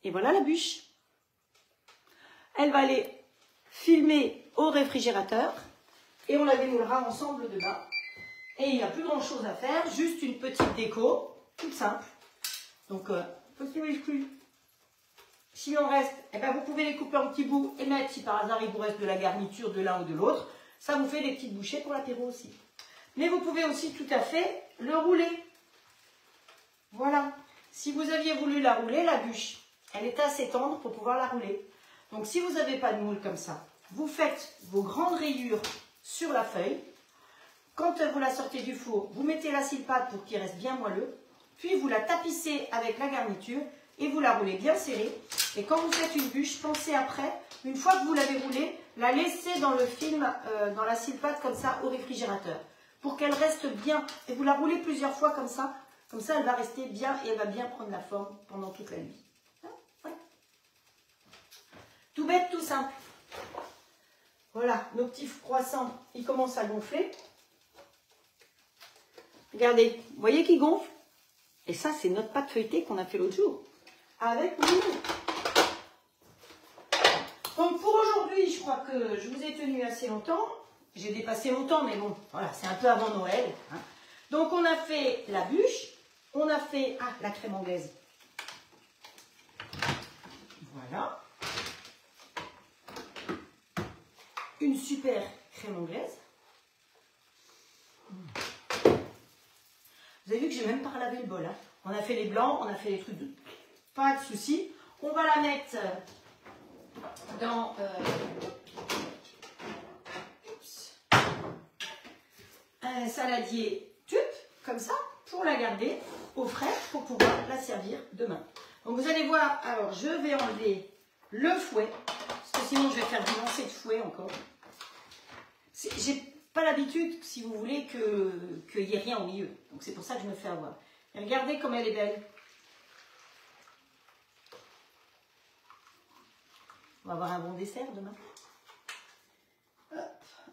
Et voilà la bûche. Elle va aller filmer au réfrigérateur et on la démoulera ensemble demain. Et il n'y a plus grand chose à faire, juste une petite déco, toute simple. Donc, petit muscle. S'il en reste, eh ben, vous pouvez les couper en petits bouts et mettre, si par hasard il vous reste de la garniture de l'un ou de l'autre, ça vous fait des petites bouchées pour l'apéro aussi. Mais vous pouvez aussi tout à fait le rouler. Voilà. Si vous aviez voulu la rouler, la bûche, elle est assez tendre pour pouvoir la rouler. Donc, si vous n'avez pas de moule comme ça, vous faites vos grandes rayures sur la feuille. Quand vous la sortez du four, vous mettez la scie pâte pour qu'il reste bien moelleux. Puis, vous la tapissez avec la garniture et vous la roulez bien serrée. Et quand vous faites une bûche, pensez après, une fois que vous l'avez roulée, la laisser dans le film, dans la scie pâte comme ça au réfrigérateur. Pour qu'elle reste bien. Et vous la roulez plusieurs fois comme ça. Comme ça, elle va rester bien et elle va bien prendre la forme pendant toute la nuit. Voilà. Tout bête, tout simple. Voilà, nos petits croissants, ils commencent à gonfler. Regardez, vous voyez qu'ils gonflent? Et ça, c'est notre pâte feuilletée qu'on a fait l'autre jour. Avec nous. Donc pour aujourd'hui, je crois que je vous ai tenu assez longtemps. J'ai dépassé mon temps, mais bon, voilà, c'est un peu avant Noël. Hein. Donc on a fait la bûche, on a fait la crème anglaise. Voilà. Une super crème anglaise. Vous avez vu que j'ai même pas lavé le bol. Hein. On a fait les blancs, on a fait les trucs de... Pas de souci. On va la mettre dans un saladier tube, comme ça, pour la garder au frais, pour pouvoir la servir demain. Donc vous allez voir, alors je vais enlever le fouet, parce que sinon je vais faire du lancer de fouet encore. J'ai pas l'habitude, si vous voulez, qu'il n'y ait rien au milieu. Donc c'est pour ça que je me fais avoir. Et regardez comme elle est belle. On va avoir un bon dessert demain. Hop.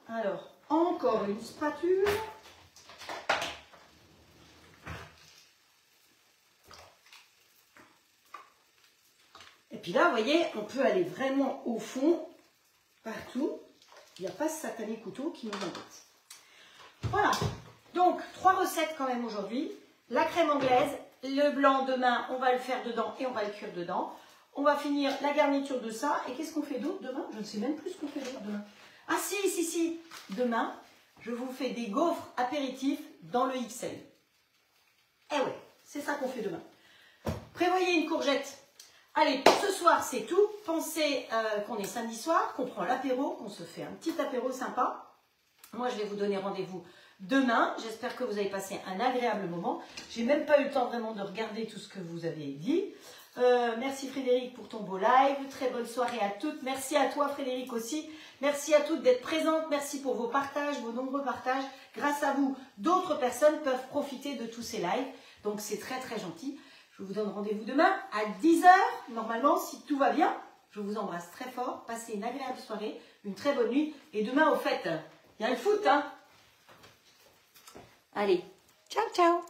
Alors, encore une spatule. Et puis là, vous voyez, on peut aller vraiment au fond, partout. Il n'y a pas ce satané couteau qui nous embête. Voilà. Donc, 3 recettes quand même aujourd'hui. La crème anglaise, le blanc demain, on va le faire dedans et on va le cuire dedans. On va finir la garniture de ça. Et qu'est-ce qu'on fait d'autre demain? Je ne sais même plus ce qu'on fait d'autre demain. Ah si. Demain, je vous fais des gaufres apéritifs dans le XL. Eh ouais, c'est ça qu'on fait demain. Prévoyez une courgette. Allez, pour ce soir, c'est tout. Pensez qu'on est samedi soir, qu'on prend l'apéro, qu'on se fait un petit apéro sympa. Moi, je vais vous donner rendez-vous demain. J'espère que vous avez passé un agréable moment. J'ai même pas eu le temps vraiment de regarder tout ce que vous avez dit. Merci Frédéric pour ton beau live. Très bonne soirée à toutes. Merci à toi Frédéric aussi. Merci à toutes d'être présentes. merci pour vos partages, vos nombreux partages. Grâce à vous, d'autres personnes peuvent profiter de tous ces lives. Donc c'est très très gentil. Je vous donne rendez-vous demain à 10 h, normalement, si tout va bien. Je vous embrasse très fort. Passez une agréable soirée, une très bonne nuit. Et demain, au fait, il y a le foot, hein. Allez, ciao, ciao.